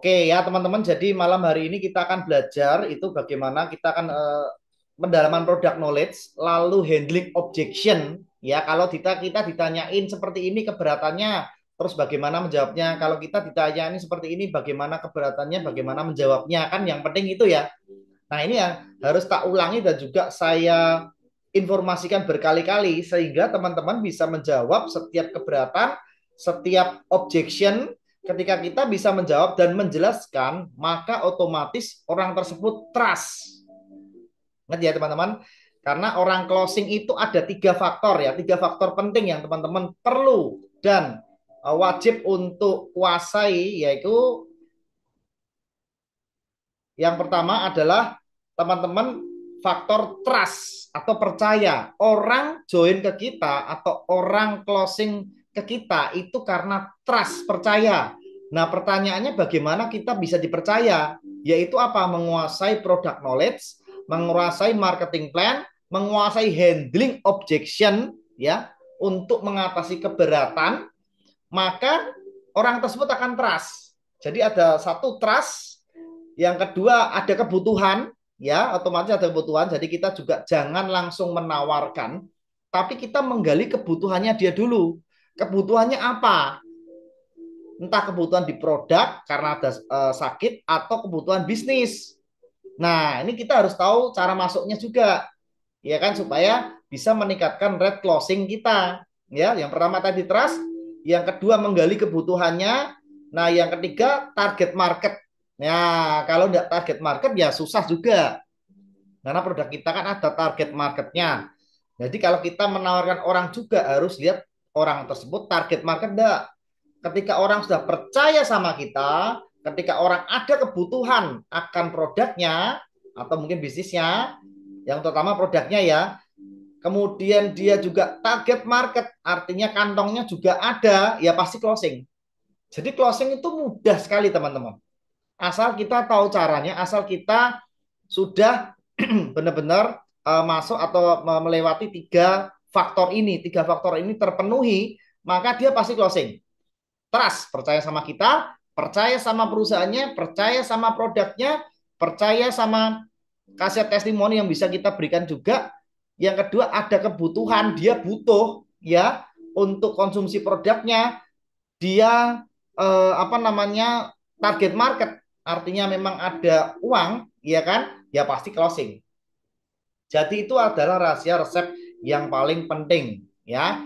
Oke ya teman-teman, jadi malam hari ini kita akan belajar itu bagaimana kita akan pendalaman product knowledge, lalu handling objection. Ya, kalau kita ditanyain seperti ini keberatannya, terus bagaimana menjawabnya. Kalau kita ditanyain seperti ini bagaimana keberatannya, bagaimana menjawabnya. Kan yang penting itu ya. Nah, ini yang harus tak ulangi dan juga saya informasikan berkali-kali sehingga teman-teman bisa menjawab setiap keberatan, setiap objection. Ketika kita bisa menjawab dan menjelaskan, maka otomatis orang tersebut trust. Ingat ya teman-teman, karena orang closing itu ada tiga faktor ya, tiga faktor penting yang teman-teman perlu dan wajib untuk kuasai, yaitu yang pertama adalah teman-teman faktor trust atau percaya. Orang join ke kita atau orang closing ke kita itu karena trust, percaya. Nah, pertanyaannya bagaimana kita bisa dipercaya? Yaitu apa? Menguasai product knowledge, menguasai marketing plan, menguasai handling objection ya untuk mengatasi keberatan, maka orang tersebut akan trust. Jadi ada satu trust, yang kedua ada kebutuhan, ya otomatis ada kebutuhan. Jadi kita juga jangan langsung menawarkan, tapi kita menggali kebutuhannya dia dulu. Kebutuhannya apa? Entah kebutuhan di produk karena ada sakit atau kebutuhan bisnis. Nah, ini kita harus tahu cara masuknya juga, ya kan, supaya bisa meningkatkan rate closing kita. Ya, yang pertama tadi trust, yang kedua menggali kebutuhannya, nah yang ketiga target market. Nah, kalau tidak target market ya susah juga. Karena produk kita kan ada target marketnya. Jadi kalau kita menawarkan orang juga harus lihat orang tersebut target market enggak. Ketika orang sudah percaya sama kita, ketika orang ada kebutuhan akan produknya atau mungkin bisnisnya, yang terutama produknya ya, kemudian dia juga target market, artinya kantongnya juga ada, ya pasti closing. Jadi closing itu mudah sekali teman-teman. Asal kita tahu caranya, asal kita sudah benar-benar masuk atau melewati tiga faktor ini terpenuhi, maka dia pasti closing. Trust, percaya sama kita, percaya sama perusahaannya, percaya sama produknya, percaya sama kasih testimoni yang bisa kita berikan juga. Yang kedua ada kebutuhan, dia butuh ya untuk konsumsi produknya, dia apa namanya target market, artinya memang ada uang, ya kan? Ya pasti closing. Jadi itu adalah rahasia resep yang paling penting ya.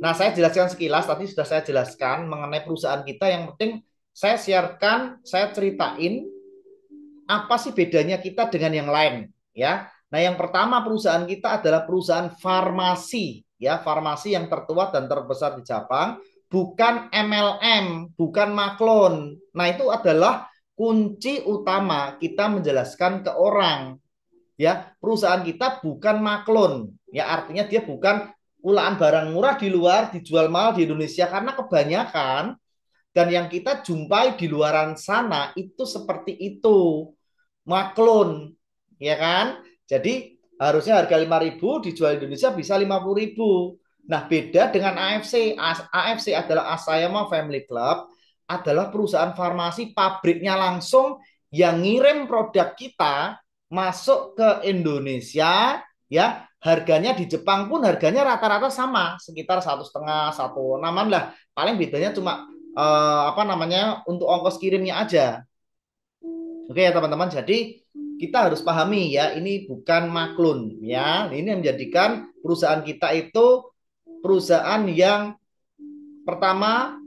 Nah, saya jelaskan sekilas, tadi sudah saya jelaskan mengenai perusahaan kita. Yang penting saya siarkan, saya ceritain apa sih bedanya kita dengan yang lain ya. Nah, yang pertama perusahaan kita adalah perusahaan farmasi ya, farmasi yang tertua dan terbesar di Jepang, bukan MLM, bukan maklon. Nah, itu adalah kunci utama kita menjelaskan ke orang ya. Perusahaan kita bukan maklon ya, artinya dia bukan ulaan barang murah di luar dijual mahal di Indonesia, karena kebanyakan dan yang kita jumpai di luaran sana itu seperti itu, maklun, ya kan? Jadi harusnya harga 5.000 dijual di Indonesia bisa 50.000. Nah, beda dengan AFC. AFC adalah Asayama Family Club, adalah perusahaan farmasi pabriknya langsung yang ngirim produk kita masuk ke Indonesia, ya. Harganya di Jepang pun harganya rata-rata sama, sekitar 1,5 1,6 lah. Paling bedanya cuma apa namanya untuk ongkos kirimnya aja. Oke ya teman-teman, jadi kita harus pahami ya, ini bukan maklun ya. Ini yang menjadikan perusahaan kita itu perusahaan yang pertama,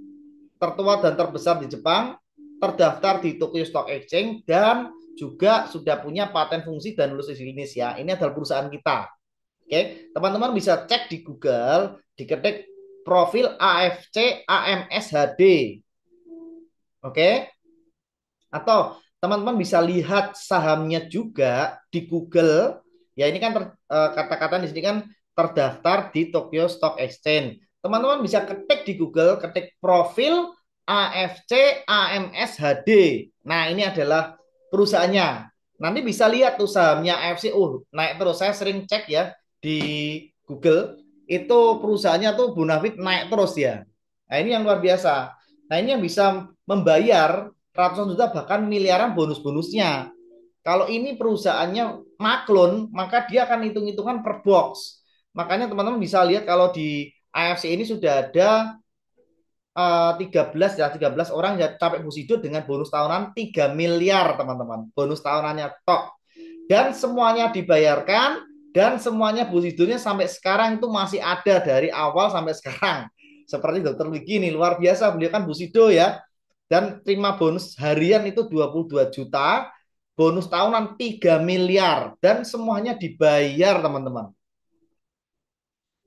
tertua dan terbesar di Jepang, terdaftar di Tokyo Stock Exchange, dan juga sudah punya paten fungsi dan lulus uji klinis ya. Ini adalah perusahaan kita. Oke, teman-teman bisa cek di Google, diketik profil AFC AMS HD. Oke, atau teman-teman bisa lihat sahamnya juga di Google. Ya ini kan kata-kata di sini kan terdaftar di Tokyo Stock Exchange. Teman-teman bisa ketik di Google, ketik profil AFC AMS HD. Nah, ini adalah perusahaannya. Nanti bisa lihat tuh sahamnya AFC. Naik terus. Saya sering cek ya di Google. Itu perusahaannya tuh bonafit naik terus ya. Nah, ini yang luar biasa. Nah, ini yang bisa membayar ratusan juta bahkan miliaran bonus-bonusnya. Kalau ini perusahaannya maklun, maka dia akan hitung-hitungan per box. Makanya teman-teman bisa lihat kalau di AFC ini sudah ada 13 ya 13 orang ya sampai Busido dengan bonus tahunan 3 miliar teman-teman. Bonus tahunannya tok. Dan semuanya dibayarkan dan semuanya Busidonya sampai sekarang itu masih ada dari awal sampai sekarang. Seperti Dokter Wiki ini luar biasa, beliau kan Busido ya. Dan terima bonus harian itu 22 juta, bonus tahunan 3 miliar dan semuanya dibayar teman-teman.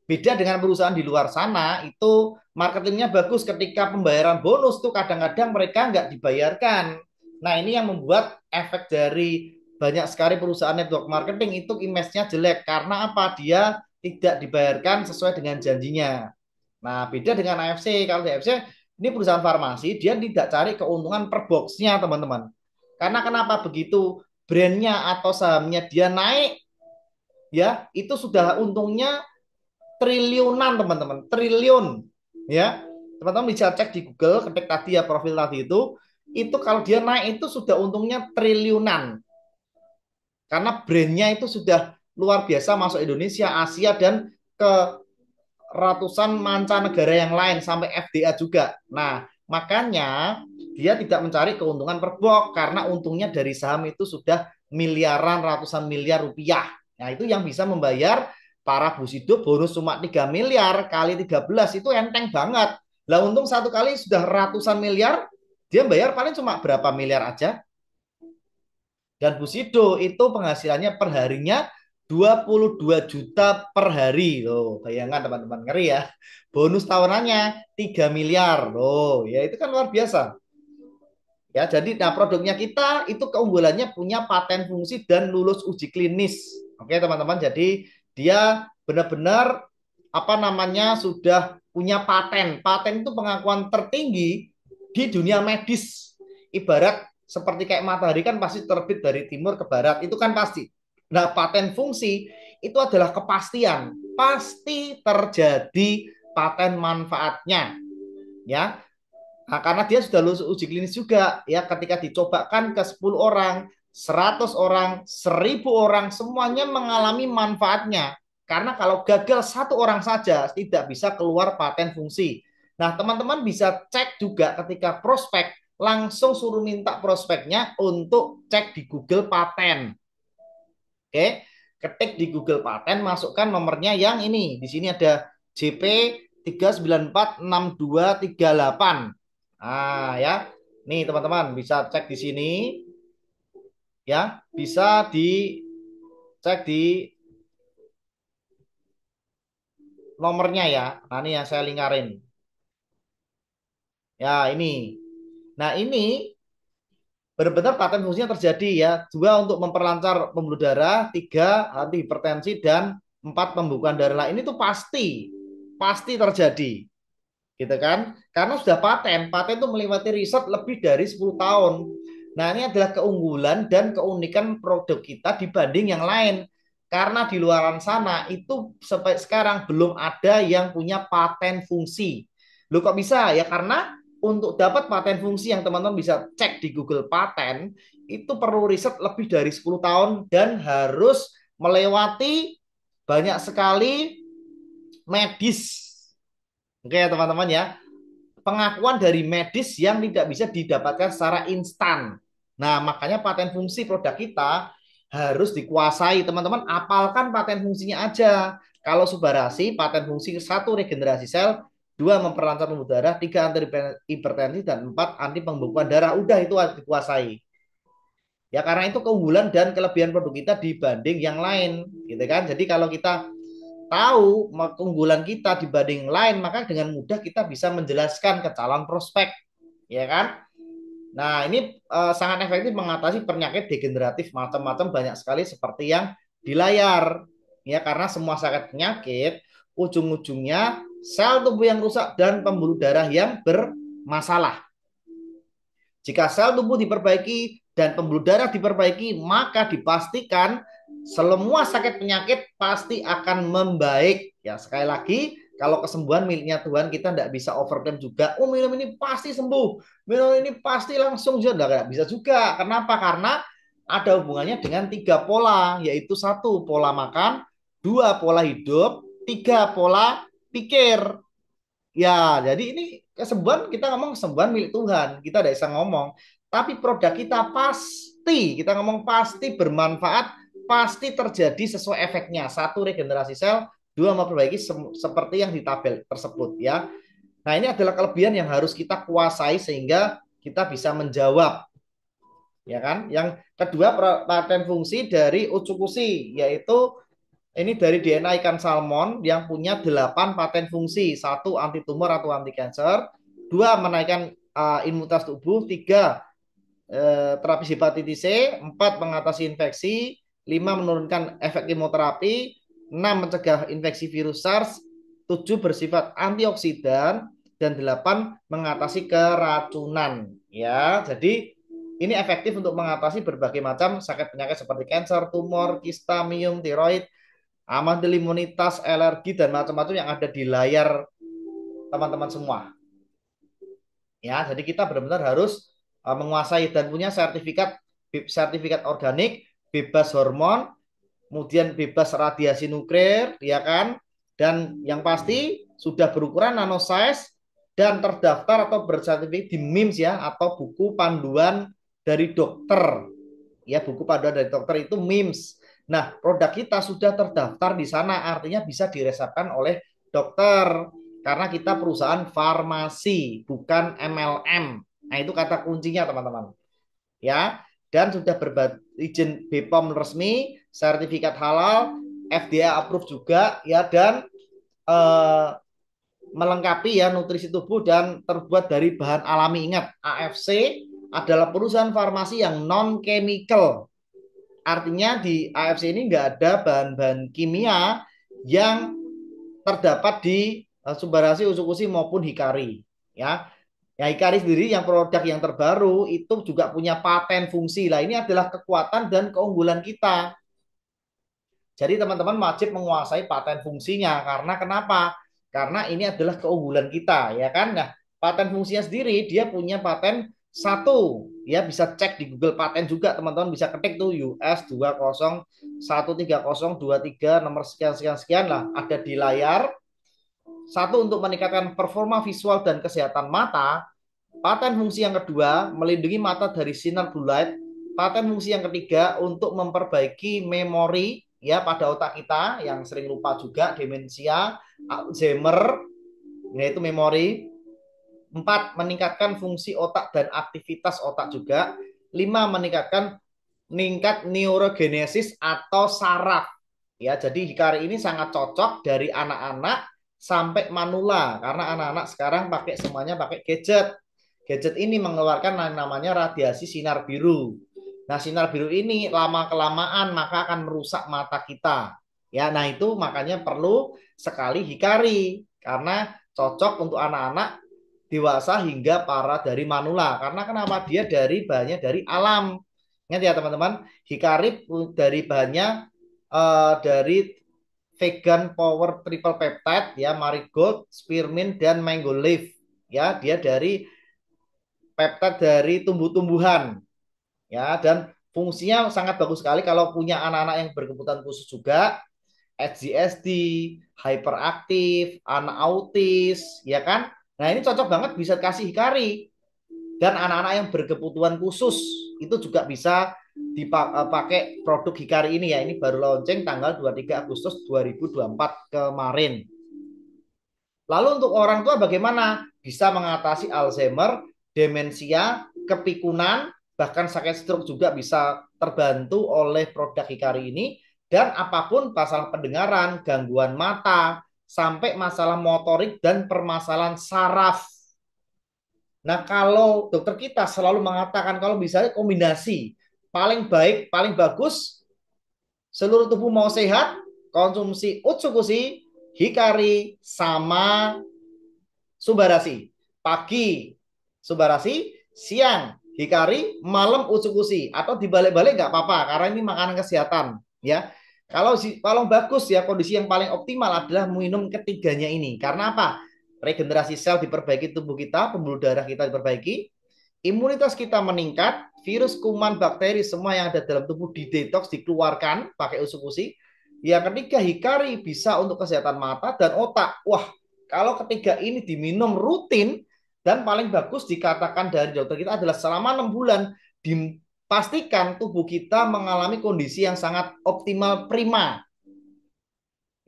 Beda dengan perusahaan di luar sana, itu marketingnya bagus ketika pembayaran bonus tuh kadang-kadang mereka nggak dibayarkan. Nah ini yang membuat efek dari banyak sekali perusahaan network marketing itu image-nya jelek. Karena apa? Dia tidak dibayarkan sesuai dengan janjinya. Nah beda dengan AFC. Kalau di AFC ini perusahaan farmasi, dia tidak cari keuntungan per box-nya teman-teman. Karena kenapa begitu brandnya atau sahamnya dia naik, ya itu sudah untungnya triliunan teman-teman, triliun ya. Teman-teman bisa cek di Google, ketik tadi ya profil tadi itu kalau dia naik itu sudah untungnya triliunan. Karena brandnya itu sudah luar biasa masuk Indonesia, Asia dan ke ratusan mancanegara yang lain sampai FDA juga. Nah, makanya dia tidak mencari keuntungan per box karena untungnya dari saham itu sudah miliaran, ratusan miliar rupiah. Nah, itu yang bisa membayar para Busido bonus cuma 3 miliar kali 13 itu enteng banget. Lah untung satu kali sudah ratusan miliar, dia bayar paling cuma berapa miliar aja. Dan Busido itu penghasilannya per harinya 22 juta per hari. Loh, bayangkan teman-teman, ngeri ya. Bonus tahunannya 3 miliar. Loh, ya itu kan luar biasa. Ya, jadi nah produknya kita itu keunggulannya punya paten fungsi dan lulus uji klinis. Oke, teman-teman. Jadi dia benar-benar apa namanya sudah punya paten. Paten itu pengakuan tertinggi di dunia medis. Ibarat seperti kayak matahari kan pasti terbit dari timur ke barat, itu kan pasti. Nah, paten fungsi itu adalah kepastian, pasti terjadi paten manfaatnya, ya. Nah, karena dia sudah lulus uji klinis juga, ya ketika dicobakan ke 10 orang, 100 orang, 1000 orang, semuanya mengalami manfaatnya. Karena kalau gagal satu orang saja, tidak bisa keluar paten fungsi. Nah, teman-teman bisa cek juga ketika prospek, langsung suruh minta prospeknya untuk cek di Google Paten. Oke, ketik di Google Paten, masukkan nomornya yang ini. Di sini ada JP 3946238. Ah ya, nih teman-teman bisa cek di sini, ya, bisa dicek di nomornya ya. Nah ini yang saya lingkarin. Ya ini. Nah ini benar-benar paten fungsinya terjadi ya. Dua untuk memperlancar pembuluh darah, tiga anti hipertensi dan empat pembukaan darah. Ini tuh pasti terjadi, gitu kan? Karena sudah paten, paten itu melewati riset lebih dari 10 tahun. Nah, ini adalah keunggulan dan keunikan produk kita dibanding yang lain. Karena di luaran sana itu sampai sekarang belum ada yang punya paten fungsi. Loh kok bisa? Ya karena untuk dapat paten fungsi yang teman-teman bisa cek di Google Paten, itu perlu riset lebih dari 10 tahun dan harus melewati banyak sekali medis. Oke teman-teman ya, pengakuan dari medis yang tidak bisa didapatkan secara instan. Nah, makanya paten fungsi produk kita harus dikuasai. Teman-teman, apalkan paten fungsinya aja. Kalau Subarasi, paten fungsi satu regenerasi sel, dua memperlancar pembuluh darah, tiga anti hipertensi, dan empat anti pembekuan darah. Udah itu harus dikuasai. Ya karena itu keunggulan dan kelebihan produk kita dibanding yang lain, gitu kan? Jadi kalau kita tahu keunggulan kita dibanding lain, maka dengan mudah kita bisa menjelaskan ke calon prospek, ya kan? Nah, ini sangat efektif mengatasi penyakit degeneratif macam-macam banyak sekali seperti yang di layar. Ya, karena semua sakit penyakit ujung-ujungnya sel tubuh yang rusak dan pembuluh darah yang bermasalah. Jika sel tubuh diperbaiki dan pembuluh darah diperbaiki, maka dipastikan semua sakit penyakit pasti akan membaik. Ya, sekali lagi, Kalau kesembuhan miliknya Tuhan, kita tidak bisa overclaim juga. Oh, minum ini pasti sembuh, minum ini pasti langsung juga. Nggak bisa juga. Kenapa? Karena ada hubungannya dengan tiga pola, yaitu satu pola makan, dua pola hidup, tiga pola pikir. Ya, jadi ini kesembuhan, kita ngomong kesembuhan milik Tuhan. Kita tidak bisa ngomong. Tapi produk kita pasti, kita ngomong pasti bermanfaat, pasti terjadi sesuai efeknya. Satu, regenerasi sel. Dua, memperbaiki seperti yang di tabel tersebut ya. Nah, ini adalah kelebihan yang harus kita kuasai sehingga kita bisa menjawab. Ya kan? Yang kedua, paten fungsi dari Ucukushi, yaitu ini dari DNA ikan salmon yang punya 8 paten fungsi. Satu, anti tumor atau anti cancer. Dua, menaikkan imunitas tubuh. Tiga, terapi hepatitis C. Empat, mengatasi infeksi. Lima, menurunkan efek kemoterapi. Enam, mencegah infeksi virus SARS. Tujuh, bersifat antioksidan. Dan delapan, mengatasi keracunan. Ya, jadi ini efektif untuk mengatasi berbagai macam sakit penyakit seperti kanker, tumor, kista, miom, tiroid, aman imunitas, alergi, dan macam-macam yang ada di layar teman-teman semua. Ya, jadi kita benar-benar harus menguasai dan punya sertifikat sertifikat organik, bebas hormon, kemudian bebas radiasi nuklir, ya kan? Dan yang pasti sudah berukuran nanosize dan terdaftar atau bersertifikat di MIMS ya, atau buku panduan dari dokter. Ya, buku panduan dari dokter itu MIMS. Nah, produk kita sudah terdaftar di sana, artinya bisa diresepkan oleh dokter. Karena kita perusahaan farmasi, bukan MLM. Nah, itu kata kuncinya, teman-teman. Ya, dan sudah berizin BPOM resmi, sertifikat halal, FDA approve juga, ya, dan eh, melengkapi ya nutrisi tubuh dan terbuat dari bahan alami. Ingat, AFC adalah perusahaan farmasi yang non chemical. Artinya di AFC ini nggak ada bahan-bahan kimia yang terdapat di Subbarasi, Usukushi maupun Hikari. Ya, ya Hikari sendiri yang produk yang terbaru itu juga punya paten fungsi. Lah, ini adalah kekuatan dan keunggulan kita. Jadi teman-teman wajib menguasai paten fungsinya. Karena kenapa? Karena ini adalah keunggulan kita, ya kan? Nah, paten fungsinya sendiri dia punya paten satu, ya bisa cek di Google Paten juga, teman-teman bisa ketik tuh US 2013023 nomor sekian sekian sekian lah ada di layar. Satu, untuk meningkatkan performa visual dan kesehatan mata. Paten fungsi yang kedua, melindungi mata dari sinar blue light. Paten fungsi yang ketiga, untuk memperbaiki memori ya pada otak kita yang sering lupa juga, demensia, Alzheimer, yaitu memori. Empat, meningkatkan fungsi otak dan aktivitas otak juga. Lima, meningkatkan neurogenesis atau saraf. Ya, jadi Hikari ini sangat cocok dari anak-anak sampai manula karena anak-anak sekarang pakai semuanya pakai gadget. Gadget ini mengeluarkan namanya radiasi sinar biru. Nah, sinar biru ini lama kelamaan maka akan merusak mata kita. Ya, nah itu makanya perlu sekali Hikari karena cocok untuk anak-anak dewasa hingga para dari manula. Karena kenapa? Dia dari bahannya dari alam. Ingat ya teman-teman, Hikari dari bahannya dari vegan power triple peptide ya, marigold, spearmint dan mango leaf. Ya, dia dari peptide dari tumbuh-tumbuhan. Ya, dan fungsinya sangat bagus sekali kalau punya anak-anak yang berkebutuhan khusus juga, HGSD, hyperaktif, anak autis, ya kan? Nah, ini cocok banget bisa kasih Hikari. Dan anak-anak yang berkebutuhan khusus itu juga bisa dipakai produk Hikari ini ya. Ini baru launching tanggal 23 Agustus 2024 kemarin. Lalu untuk orang tua bagaimana? Bisa mengatasi Alzheimer, demensia, kepikunan, bahkan sakit stroke juga bisa terbantu oleh produk Hikari ini. Dan apapun masalah pendengaran, gangguan mata, sampai masalah motorik dan permasalahan saraf. Nah, kalau dokter kita selalu mengatakan kalau misalnya kombinasi paling baik, paling bagus, seluruh tubuh mau sehat, konsumsi Utsukushi, Hikari, sama Subarashi. Pagi Subarashi, siang Hikari, malam Utsukushi. Atau dibalik-balik nggak apa-apa, karena ini makanan kesehatan. Ya, Kalau bagus ya, kondisi yang paling optimal adalah minum ketiganya ini. Karena apa? Regenerasi sel diperbaiki, tubuh kita, pembuluh darah kita diperbaiki, imunitas kita meningkat, virus, kuman, bakteri semua yang ada dalam tubuh didetoks, dikeluarkan pakai usus-usi. Yang ketiga, hikari bisa untuk kesehatan mata dan otak. Wah, kalau ketiga ini diminum rutin dan paling bagus dikatakan dari dokter kita adalah selama 6 bulan dipastikan tubuh kita mengalami kondisi yang sangat optimal prima.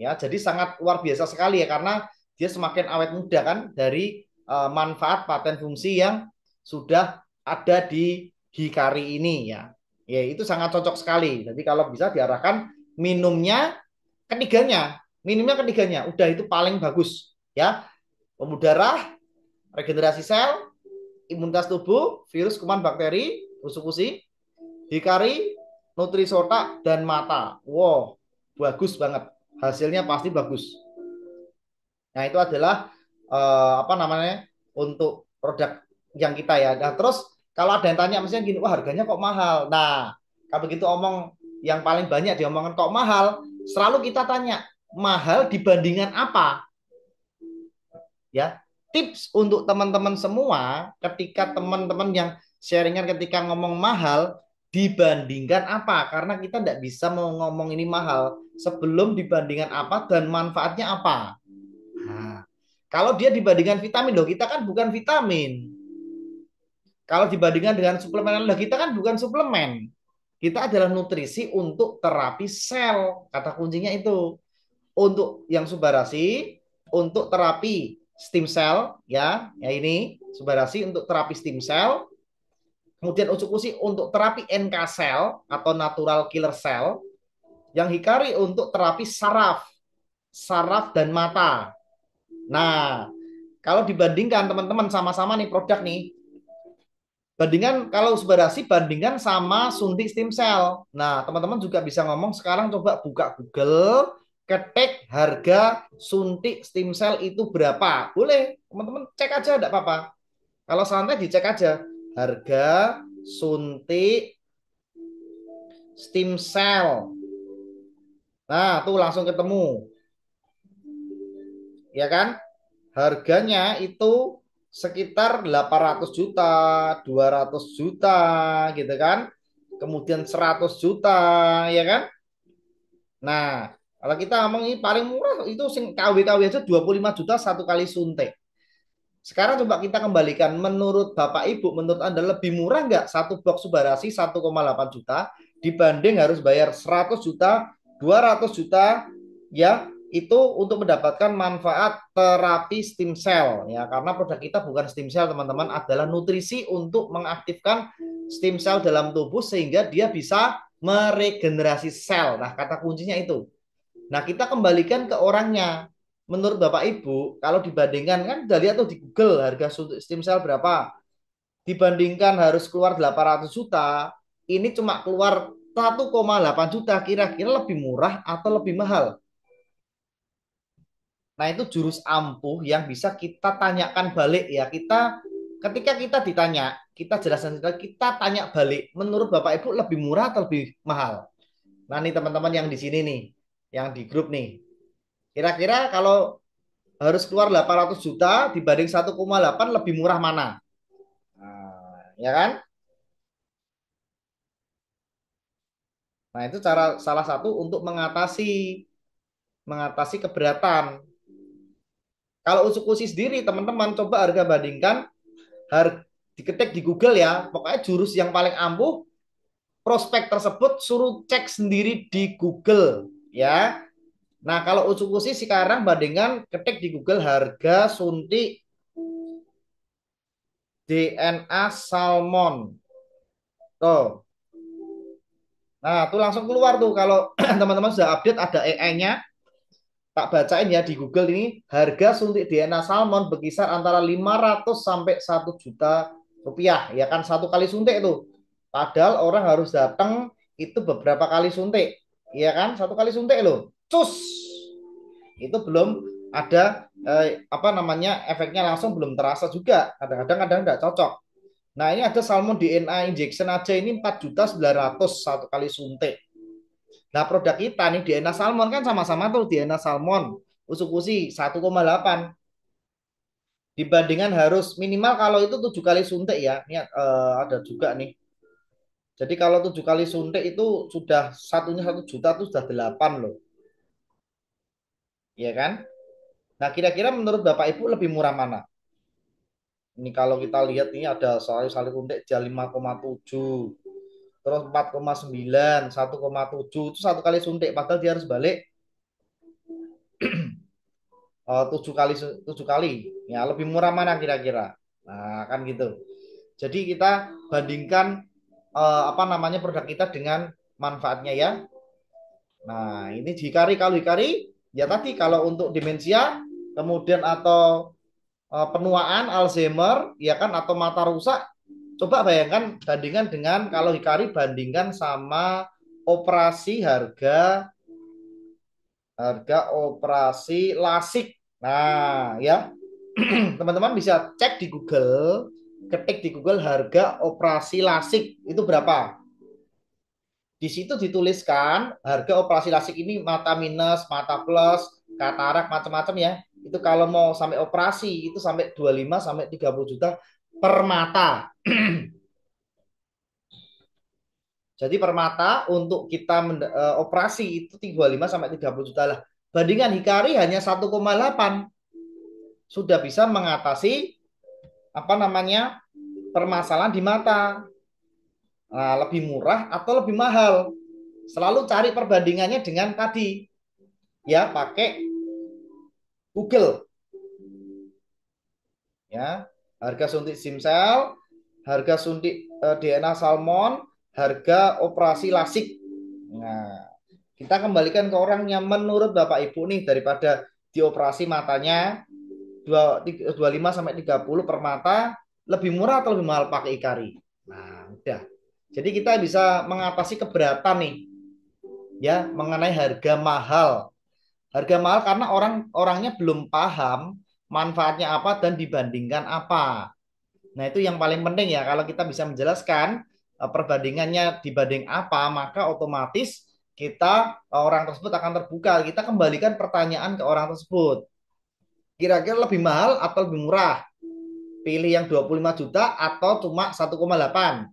Ya, jadi sangat luar biasa sekali ya karena dia semakin awet muda kan dari manfaat paten fungsi yang sudah ada di Hikari ini ya. Ya, itu sangat cocok sekali. Jadi kalau bisa diarahkan minumnya ketiganya, minumnya ketiganya, udah itu paling bagus ya. Pembuluh darah, regenerasi sel, imunitas tubuh, virus, kuman, bakteri, usus-usus, Hikari, Nutrisota, dan mata. Wow, bagus banget. Hasilnya pasti bagus. Nah, itu adalah apa namanya untuk produk yang kita ya. Nah, terus kalau ada yang tanya misalnya gini, wah harganya kok mahal. Nah, kalau begitu omong yang paling banyak diomongkan kok mahal, selalu kita tanya, mahal dibandingkan apa? Ya, tips untuk teman-teman semua ketika teman-teman yang sharingan ketika ngomong mahal dibandingkan apa? Karena kita tidak bisa mau ngomong ini mahal sebelum dibandingkan apa dan manfaatnya apa. Nah, kalau dia dibandingkan vitamin loh, kita kan bukan vitamin. Kalau dibandingkan dengan suplemen loh, kita kan bukan suplemen. Kita adalah nutrisi untuk terapi sel. Kata kuncinya itu. Untuk yang subarasi, untuk terapi stem cell ya, ya ini subarasi untuk terapi stem cell. Kemudian usukusi untuk terapi NK cell atau natural killer cell. Yang hikari untuk terapi saraf, saraf dan mata. Nah, kalau dibandingkan teman-teman sama-sama nih produk nih, bandingkan kalau Subadasi bandingkan sama suntik stem cell. Nah, teman-teman juga bisa ngomong sekarang coba buka Google, ketik harga suntik stem cell itu berapa. Boleh, teman-teman cek aja enggak apa-apa. Kalau santai dicek aja. Harga suntik stem cell. Nah, tuh langsung ketemu. Ya kan? Harganya itu sekitar 800 juta, 200 juta gitu kan. Kemudian 100 juta ya kan. Nah, kalau kita ngomong ini paling murah itu KW-KW aja 25 juta satu kali suntik. Sekarang coba kita kembalikan menurut Bapak Ibu, menurut Anda lebih murah nggak satu box Subarasi 1,8 juta dibanding harus bayar 100 juta, 200 juta ya itu untuk mendapatkan manfaat terapi stem cell ya karena produk kita bukan stem cell teman-teman adalah nutrisi untuk mengaktifkan stem cell dalam tubuh sehingga dia bisa meregenerasi sel. Nah, kata kuncinya itu. Nah, kita kembalikan ke orangnya. Menurut Bapak Ibu, kalau dibandingkan kan udah lihat tuh di Google harga stem cell berapa. Dibandingkan harus keluar 800 juta, ini cuma keluar 1,8 juta. Kira-kira lebih murah atau lebih mahal? Nah, itu jurus ampuh yang bisa kita tanyakan balik ya. Ketika kita ditanya, kita jelaskan kita tanya balik, menurut Bapak Ibu lebih murah atau lebih mahal? Nah, nih teman-teman yang di sini nih, yang di grup nih. Kira-kira kalau harus keluar 800 juta dibanding 1,8 lebih murah mana? Nah, ya kan? Nah, itu cara salah satu untuk mengatasi mengatasi keberatan. Kalau Usukusi sendiri, teman-teman coba harga bandingkan harga diketik di Google ya. Pokoknya jurus yang paling ampuh prospek tersebut suruh cek sendiri di Google ya. Nah, kalau Usukusi sekarang bandingkan ketik di Google harga suntik DNA salmon. Tuh. Nah, tuh langsung keluar tuh kalau teman-teman sudah update ada AI-nya. Tak bacain ya di Google ini harga suntik DNA salmon berkisar antara 500 sampai 1 juta rupiah ya kan satu kali suntik itu. Padahal orang harus datang itu beberapa kali suntik. Ya kan? Satu kali suntik loh. Cus. Itu belum ada apa namanya efeknya langsung belum terasa juga. Kadang-kadang nggak cocok. Nah, ini ada salmon DNA injection aja ini 4.900.000 satu kali suntik. Nah, produk kita nih DNA Salmon kan sama-sama tuh DNA Salmon, Usukushi 1,8 dibandingkan harus minimal kalau itu 7 kali suntik ya. Ini ada juga nih. Jadi kalau 7 kali suntik itu sudah satunya 1 juta tuh sudah 8 loh, ya kan? Nah, kira-kira menurut Bapak Ibu lebih murah mana? Ini kalau kita lihat ini ada salib suntik dia 5,7, terus 4,9, 1,7 itu 1 kali suntik, padahal dia harus balik 7 kali ya, lebih murah mana kira-kira? Nah, kan gitu. Jadi kita bandingkan apa namanya produk kita dengan manfaatnya ya. Nah, ini Hikari, kalau Hikari ya tadi kalau untuk demensia kemudian atau penuaan Alzheimer ya kan, atau mata rusak, coba bayangkan bandingkan dengan kalau Hikari bandingkan sama operasi harga harga operasi lasik. Nah, ya teman-teman bisa cek di Google, ketik di Google harga operasi lasik itu berapa. Di situ dituliskan harga operasi lasik ini mata minus, mata plus, katarak macam-macam ya. Itu kalau mau sampai operasi itu sampai 25 sampai 30 juta per mata. Jadi per mata untuk kita operasi itu 25 sampai 30 juta lah. Bandingkan Hikari hanya 1,8 sudah bisa mengatasi apa namanya permasalahan di mata. Nah, lebih murah atau lebih mahal? Selalu cari perbandingannya dengan tadi ya, pakai Google ya. Harga suntik Simsel, harga suntik DNA Salmon, harga operasi lasik. Nah, kita kembalikan ke orangnya menurut Bapak Ibu nih, daripada dioperasi matanya 25 sampai 30 per mata, lebih murah atau lebih mahal pakai Ikari? Nah, udah. Jadi kita bisa mengatasi keberatan nih ya mengenai harga mahal. Harga mahal karena orang-orangnya belum paham manfaatnya apa dan dibandingkan apa. Nah, itu yang paling penting ya. Kalau kita bisa menjelaskan perbandingannya dibanding apa, maka otomatis kita orang tersebut akan terbuka. Kita kembalikan pertanyaan ke orang tersebut. Kira-kira lebih mahal atau lebih murah? Pilih yang 25 juta atau cuma 1,8?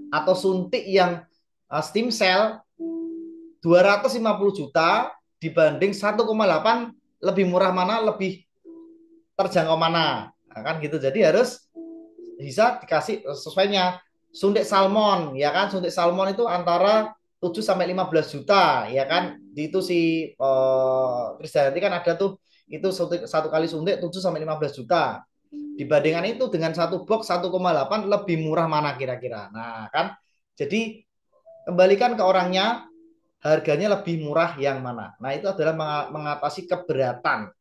Atau suntik yang stem cell 250 juta dibanding 1,8, lebih murah mana, lebih terjangkau mana? Nah, kan gitu. Jadi harus bisa dikasih sesuainya. Suntik salmon ya kan, suntik salmon itu antara 7 sampai 15 juta ya kan. Di itu si Krisdayanti kan ada tuh, itu suntik, 1 kali suntik 7 sampai 15 juta. Dibandingkan itu dengan satu box 1,8, lebih murah mana kira-kira? Nah, kan jadi kembalikan ke orangnya, harganya lebih murah yang mana. Nah, itu adalah mengatasi keberatan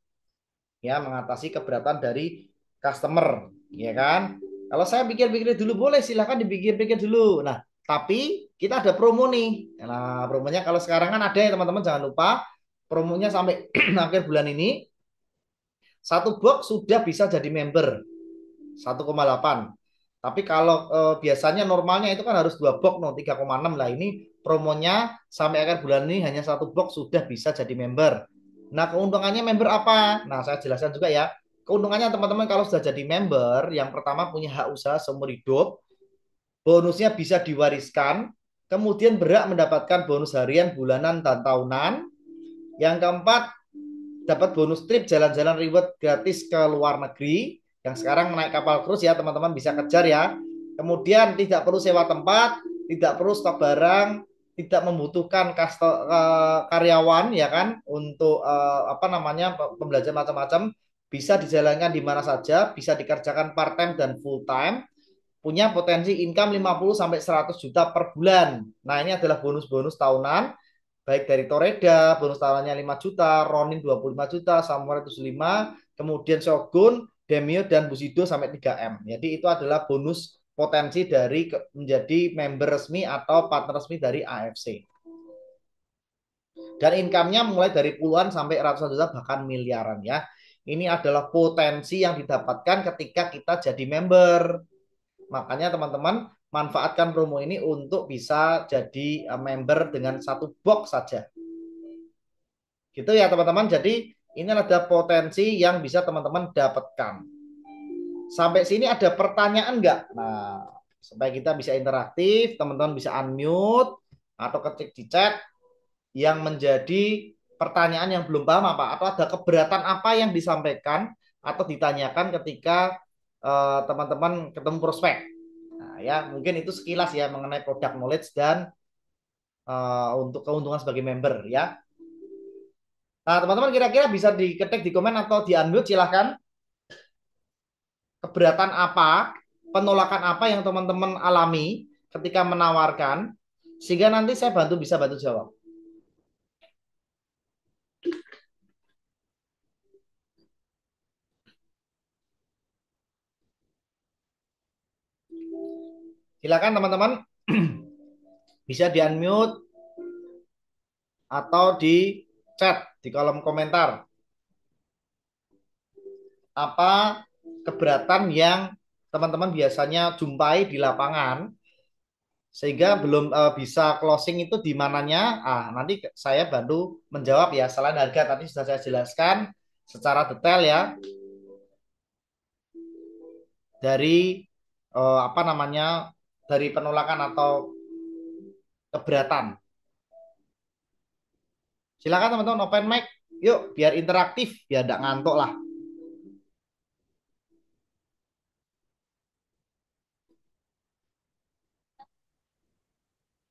ya, mengatasi keberatan dari customer ya kan. Kalau saya pikir-pikir dulu, boleh silahkan dipikir-pikir dulu. Nah, tapi kita ada promo nih. Nah, promonya kalau sekarang kan ada ya teman-teman, jangan lupa promonya sampai akhir bulan ini. Satu box sudah bisa jadi member 1,8. Tapi kalau biasanya normalnya itu kan harus 2 box, no 3,6 lah. Ini promonya sampai akhir bulan ini hanya satu box sudah bisa jadi member. Nah, keuntungannya member apa? Nah, saya jelaskan juga ya. Keuntungannya teman-teman kalau sudah jadi member, yang pertama punya hak usaha seumur hidup, bonusnya bisa diwariskan, kemudian berhak mendapatkan bonus harian, bulanan, dan tahunan. Yang keempat, dapat bonus trip jalan-jalan reward gratis ke luar negeri. Yang sekarang naik kapal cruise ya teman-teman, bisa kejar ya. Kemudian tidak perlu sewa tempat, tidak perlu stok barang, tidak membutuhkan karyawan ya kan untuk apa namanya pembelajaran macam-macam, bisa dijalankan di mana saja, bisa dikerjakan part time dan full time, punya potensi income 50 sampai 100 juta per bulan. Nah, ini adalah bonus-bonus tahunan baik dari Toreda, bonus tahurannya 5 juta, Ronin 25 juta, Samurai itu 5, kemudian Shogun, Demio, dan Bushido sampai 3M. Jadi itu adalah bonus potensi dari menjadi member resmi atau partner resmi dari AFC. Dan income-nya mulai dari puluhan sampai ratusan juta, bahkan miliaran ya. Ini adalah potensi yang didapatkan ketika kita jadi member. Makanya teman-teman manfaatkan promo ini untuk bisa jadi member dengan satu box saja. Gitu ya teman-teman. Jadi ini ada potensi yang bisa teman-teman dapatkan. Sampai sini ada pertanyaan nggak? Nah, supaya kita bisa interaktif, teman-teman bisa unmute atau ketik di chat yang menjadi pertanyaan yang belum paham apa, atau ada keberatan apa yang disampaikan atau ditanyakan ketika teman-teman ketemu prospek. Nah, ya mungkin itu sekilas ya mengenai product knowledge dan untuk keuntungan sebagai member ya. Nah, teman-teman kira-kira bisa diketik di komen atau di unmute silahkan. Keberatan apa, penolakan apa yang teman-teman alami ketika menawarkan, sehingga nanti saya bisa bantu jawab. Silakan teman-teman bisa di unmute atau di chat di kolom komentar. Apa keberatan yang teman-teman biasanya jumpai di lapangan sehingga belum bisa closing itu di mananya? Nanti saya bantu menjawab ya. Selain harga tadi sudah saya jelaskan secara detail ya dari apa namanya dari penolakan atau keberatan. Silakan teman-teman open mic. Yuk biar interaktif, biar tidak ngantuk lah.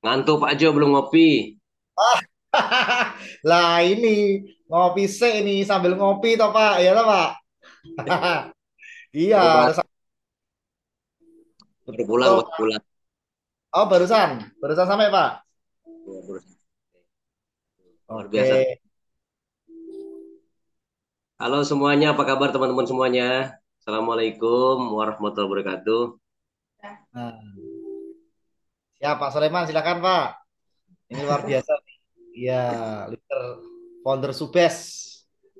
Ngantuk Pak Jo belum ngopi. Lah ini ngopi sih ini sambil ngopi toh Pak, ya toh Pak. Iya, Baru harus baru pulang, betul. baru pulang. Oh, barusan sampai Pak. Ya, luar Oke. biasa. Halo semuanya, apa kabar teman-teman semuanya? Assalamualaikum warahmatullahi wabarakatuh. Nah, ya Pak Soleman silakan Pak. Ini luar biasa nih. Iya, leader founder Subes.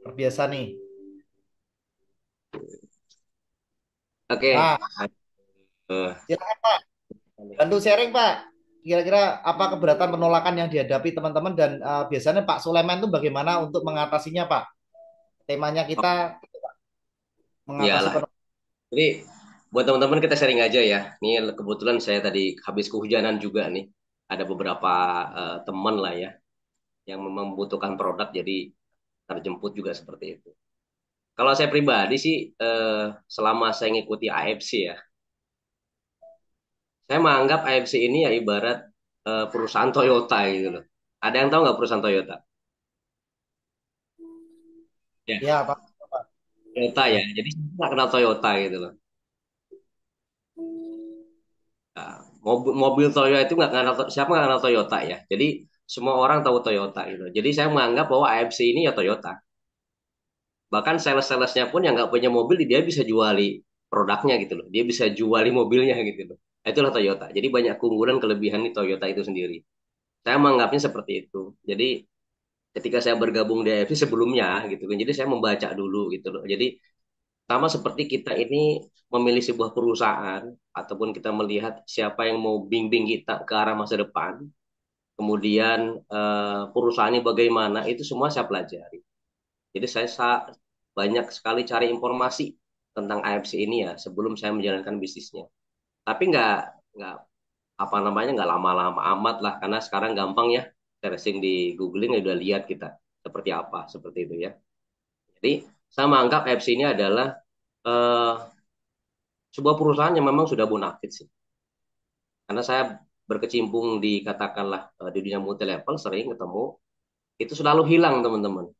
Luar biasa nih. Oke. Nah, silakan Pak. Bantu sharing Pak. Kira-kira apa keberatan penolakan yang dihadapi teman-teman dan biasanya Pak Sulaiman itu bagaimana untuk mengatasinya Pak? Temanya Oh, kita mengatasi iyalah. penolakan. Jadi buat teman-teman kita sharing aja ya. Ini kebetulan saya tadi habis kehujanan juga nih. Ada beberapa teman lah ya yang membutuhkan produk jadi terjemput juga seperti itu. Kalau saya pribadi sih selama saya ngikuti AFC ya, saya menganggap AFC ini ya ibarat perusahaan Toyota gitu loh. Ada yang tahu nggak perusahaan Toyota? Ya, Ya, Pak. Toyota ya. Jadi saya nggak kenal Toyota gitu loh. Nah, mobil Toyota itu nggak kenal siapa nggak kenal Toyota ya. Jadi semua orang tahu Toyota gitu. Jadi saya menganggap bahwa AFC ini ya Toyota. Bahkan sales-salesnya pun yang nggak punya mobil dia bisa juali produknya gitu loh. Dia bisa juali mobilnya gitu loh. Itulah Toyota. Jadi banyak keunggulan kelebihan di Toyota itu sendiri. Saya menganggapnya seperti itu. Jadi ketika saya bergabung di AFC sebelumnya gitu kan. Jadi saya membaca dulu gitu loh. Jadi sama seperti kita ini memilih sebuah perusahaan ataupun kita melihat siapa yang mau bimbing kita ke arah masa depan, kemudian perusahaan ini bagaimana, itu semua saya pelajari. Jadi saya banyak sekali cari informasi tentang AFC ini ya sebelum saya menjalankan bisnisnya. Tapi nggak apa namanya nggak lama-lama amat lah karena sekarang gampang ya searching di googling ya udah lihat kita seperti apa seperti itu ya. Jadi saya menganggap AFC ini adalah eh, sebuah perusahaan yang memang sudah bonafit sih. Karena saya berkecimpung di katakanlah di dunia multi level sering ketemu itu selalu hilang teman-teman.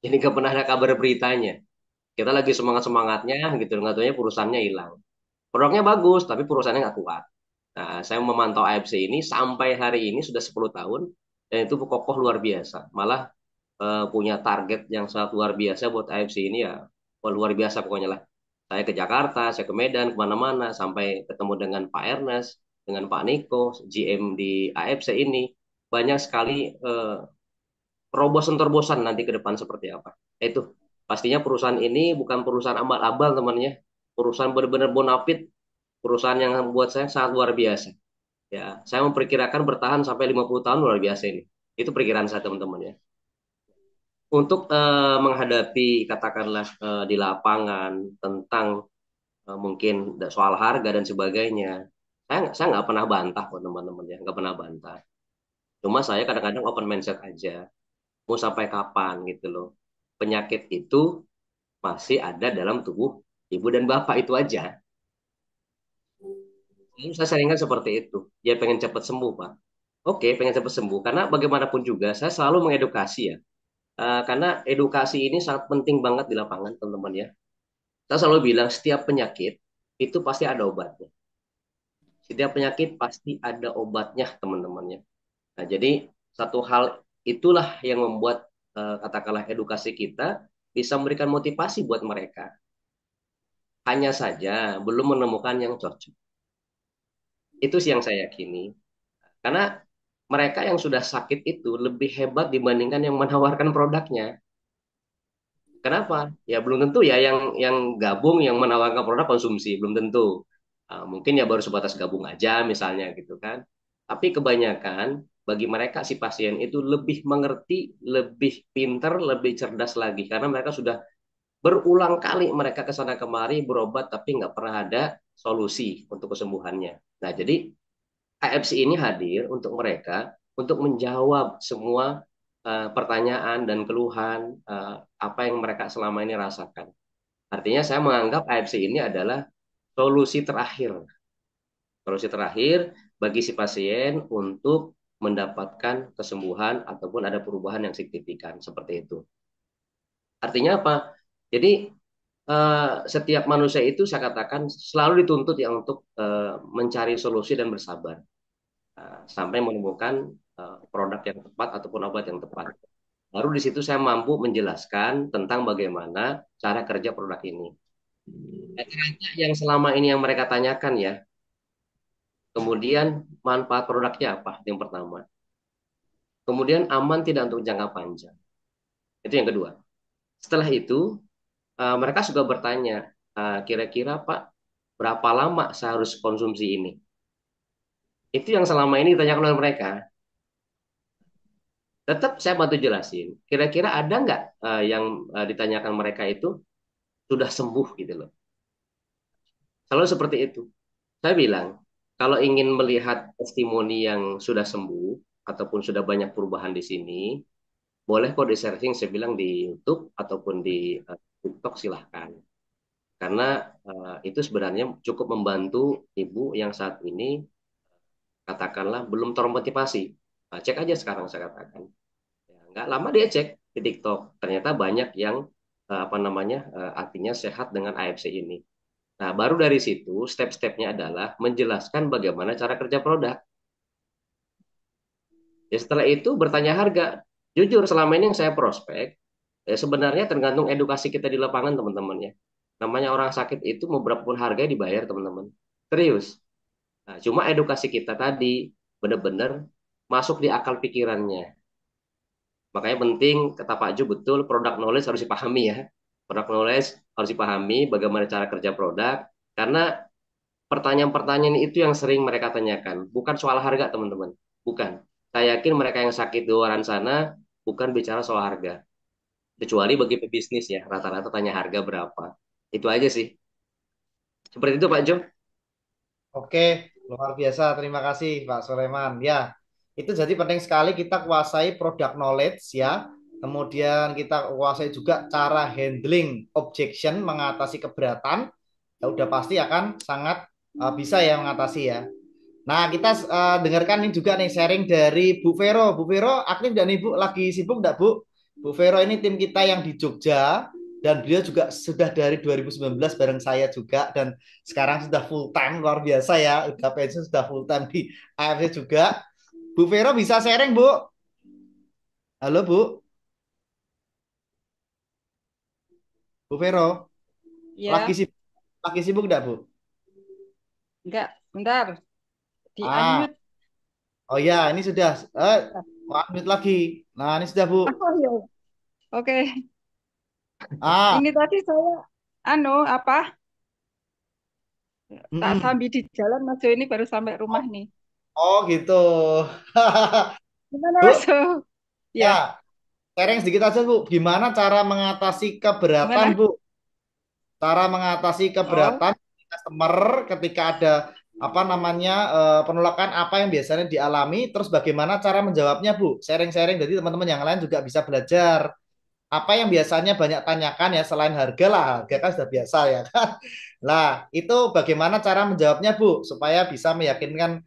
Jadi nggak pernah ada kabar beritanya. Kita lagi semangat-semangatnya gitu, nggak taunya perusahaannya hilang. Produknya bagus, tapi perusahaannya nggak kuat. Nah, saya memantau AFC ini sampai hari ini sudah 10 tahun, dan itu kokoh luar biasa. Malah punya target yang sangat luar biasa buat AFC ini ya, wah, luar biasa pokoknya lah. Saya ke Jakarta, saya ke Medan, kemana-mana, sampai ketemu dengan Pak Ernest, dengan Pak Niko, GM di AFC ini. Banyak sekali terobosan-terobosan nanti ke depan seperti apa. Itu pastinya perusahaan ini bukan perusahaan abal-abal temannya, perusahaan benar-benar bonafit, perusahaan yang buat saya sangat luar biasa. Ya, saya memperkirakan bertahan sampai 50 tahun luar biasa ini. Itu perkiraan saya teman-teman ya. Untuk menghadapi katakanlah di lapangan tentang mungkin soal harga dan sebagainya, saya nggak pernah bantah kok teman-teman ya, nggak pernah bantah. Cuma saya kadang-kadang open mindset aja. Mau sampai kapan gitu loh. Penyakit itu masih ada dalam tubuh ibu dan bapak itu aja. Jadi saya seringkan seperti itu. Dia pengen cepat sembuh, Pak. Oke, pengen cepat sembuh. Karena bagaimanapun juga, saya selalu mengedukasi ya. Karena edukasi ini sangat penting banget di lapangan, teman-teman ya. Saya selalu bilang, setiap penyakit itu pasti ada obatnya. Setiap penyakit pasti ada obatnya, teman-teman ya. Nah, jadi satu hal itulah yang membuat, katakanlah edukasi kita bisa memberikan motivasi buat mereka. Hanya saja belum menemukan yang cocok. Itu sih yang saya yakini. Karena mereka yang sudah sakit itu lebih hebat dibandingkan yang menawarkan produknya. Kenapa? Ya belum tentu ya yang gabung yang menawarkan produk konsumsi belum tentu. Mungkin ya baru sebatas gabung aja misalnya gitu kan. Tapi kebanyakan bagi mereka si pasien itu lebih mengerti, lebih pinter, lebih cerdas lagi karena mereka sudah berulang kali mereka ke sana kemari berobat tapi nggak pernah ada solusi untuk kesembuhannya. Nah, jadi AFC ini hadir untuk mereka untuk menjawab semua pertanyaan dan keluhan apa yang mereka selama ini rasakan. Artinya saya menganggap AFC ini adalah solusi terakhir, solusi terakhir bagi si pasien untuk mendapatkan kesembuhan ataupun ada perubahan yang signifikan seperti itu. Artinya apa? Jadi setiap manusia itu saya katakan selalu dituntut ya untuk mencari solusi dan bersabar. Sampai menemukan produk yang tepat ataupun obat yang tepat. Baru di situ saya mampu menjelaskan tentang bagaimana cara kerja produk ini. Rata-rata yang selama ini yang mereka tanyakan ya, kemudian manfaat produknya apa? Yang pertama. Kemudian aman tidak untuk jangka panjang. Itu yang kedua. Setelah itu, mereka juga bertanya, kira-kira Pak, berapa lama saya harus konsumsi ini? Itu yang selama ini ditanyakan oleh mereka. Tetap saya bantu jelasin. Kira-kira ada nggak yang ditanyakan mereka itu sudah sembuh gitu loh. Selalu seperti itu. Saya bilang, kalau ingin melihat testimoni yang sudah sembuh ataupun sudah banyak perubahan di sini, boleh kok di searching saya bilang di YouTube ataupun di TikTok silahkan. Karena itu sebenarnya cukup membantu ibu yang saat ini katakanlah belum termotivasi. Nah, cek aja sekarang saya katakan. Ya, nggak lama dia cek di TikTok. Ternyata banyak yang apa namanya artinya sehat dengan AFC ini. Nah, baru dari situ step-stepnya adalah menjelaskan bagaimana cara kerja produk. Ya, setelah itu bertanya harga. Jujur selama ini yang saya prospek, ya sebenarnya tergantung edukasi kita di lapangan teman-teman ya. Namanya orang sakit itu mau berapapun harga dibayar teman-teman. Serius. Nah, cuma edukasi kita tadi benar-benar masuk di akal pikirannya. Makanya penting kata Pak Ju betul produk knowledge harus dipahami ya. Produk knowledge harus dipahami bagaimana cara kerja produk karena pertanyaan-pertanyaan itu yang sering mereka tanyakan, bukan soal harga teman-teman. Bukan. Saya yakin mereka yang sakit di luar sana bukan bicara soal harga. Kecuali bagi pebisnis ya, rata-rata tanya harga berapa. Itu aja sih. Seperti itu Pak Jo. Oke, luar biasa. Terima kasih Pak Soleman. Ya, itu jadi penting sekali kita kuasai product knowledge ya. Kemudian kita kuasai juga cara handling objection, mengatasi keberatan. Ya udah pasti akan sangat bisa ya mengatasi ya. Nah, kita dengarkan ini juga nih sharing dari Bu Vero. Bu Vero aktif dan Ibu lagi sibuk enggak, Bu? Bu Vero ini tim kita yang di Jogja dan beliau juga sudah dari 2019 bareng saya juga dan sekarang sudah full time luar biasa ya. Udah pensiun sudah full time di AFC juga. Bu Vero bisa sharing, Bu? Halo, Bu. Bu Vero, lagi Ya, sibuk lagi sibuk enggak, Bu? enggak, bentar, di Ah, unmute. oh ya, ini sudah unmute lagi. Nah, ini sudah, Bu. Oh ya, oke. Ah, Ini tadi saya, apa, tak mm-mm. sambil di jalan Mas Jo ini baru sampai rumah nih. Oh gitu. Gimana Mas? Bu, Ya, ya, sharing sedikit aja Bu. Gimana cara mengatasi keberatan gimana? Bu? Cara mengatasi Oh, keberatan customer ketika ada apa namanya penolakan apa yang biasanya dialami, terus bagaimana cara menjawabnya Bu? Sharing-sharing jadi teman-teman yang lain juga bisa belajar. Apa yang biasanya banyak tanyakan ya selain harga lah, harga kan sudah biasa ya kan. Lah, itu bagaimana cara menjawabnya Bu supaya bisa meyakinkan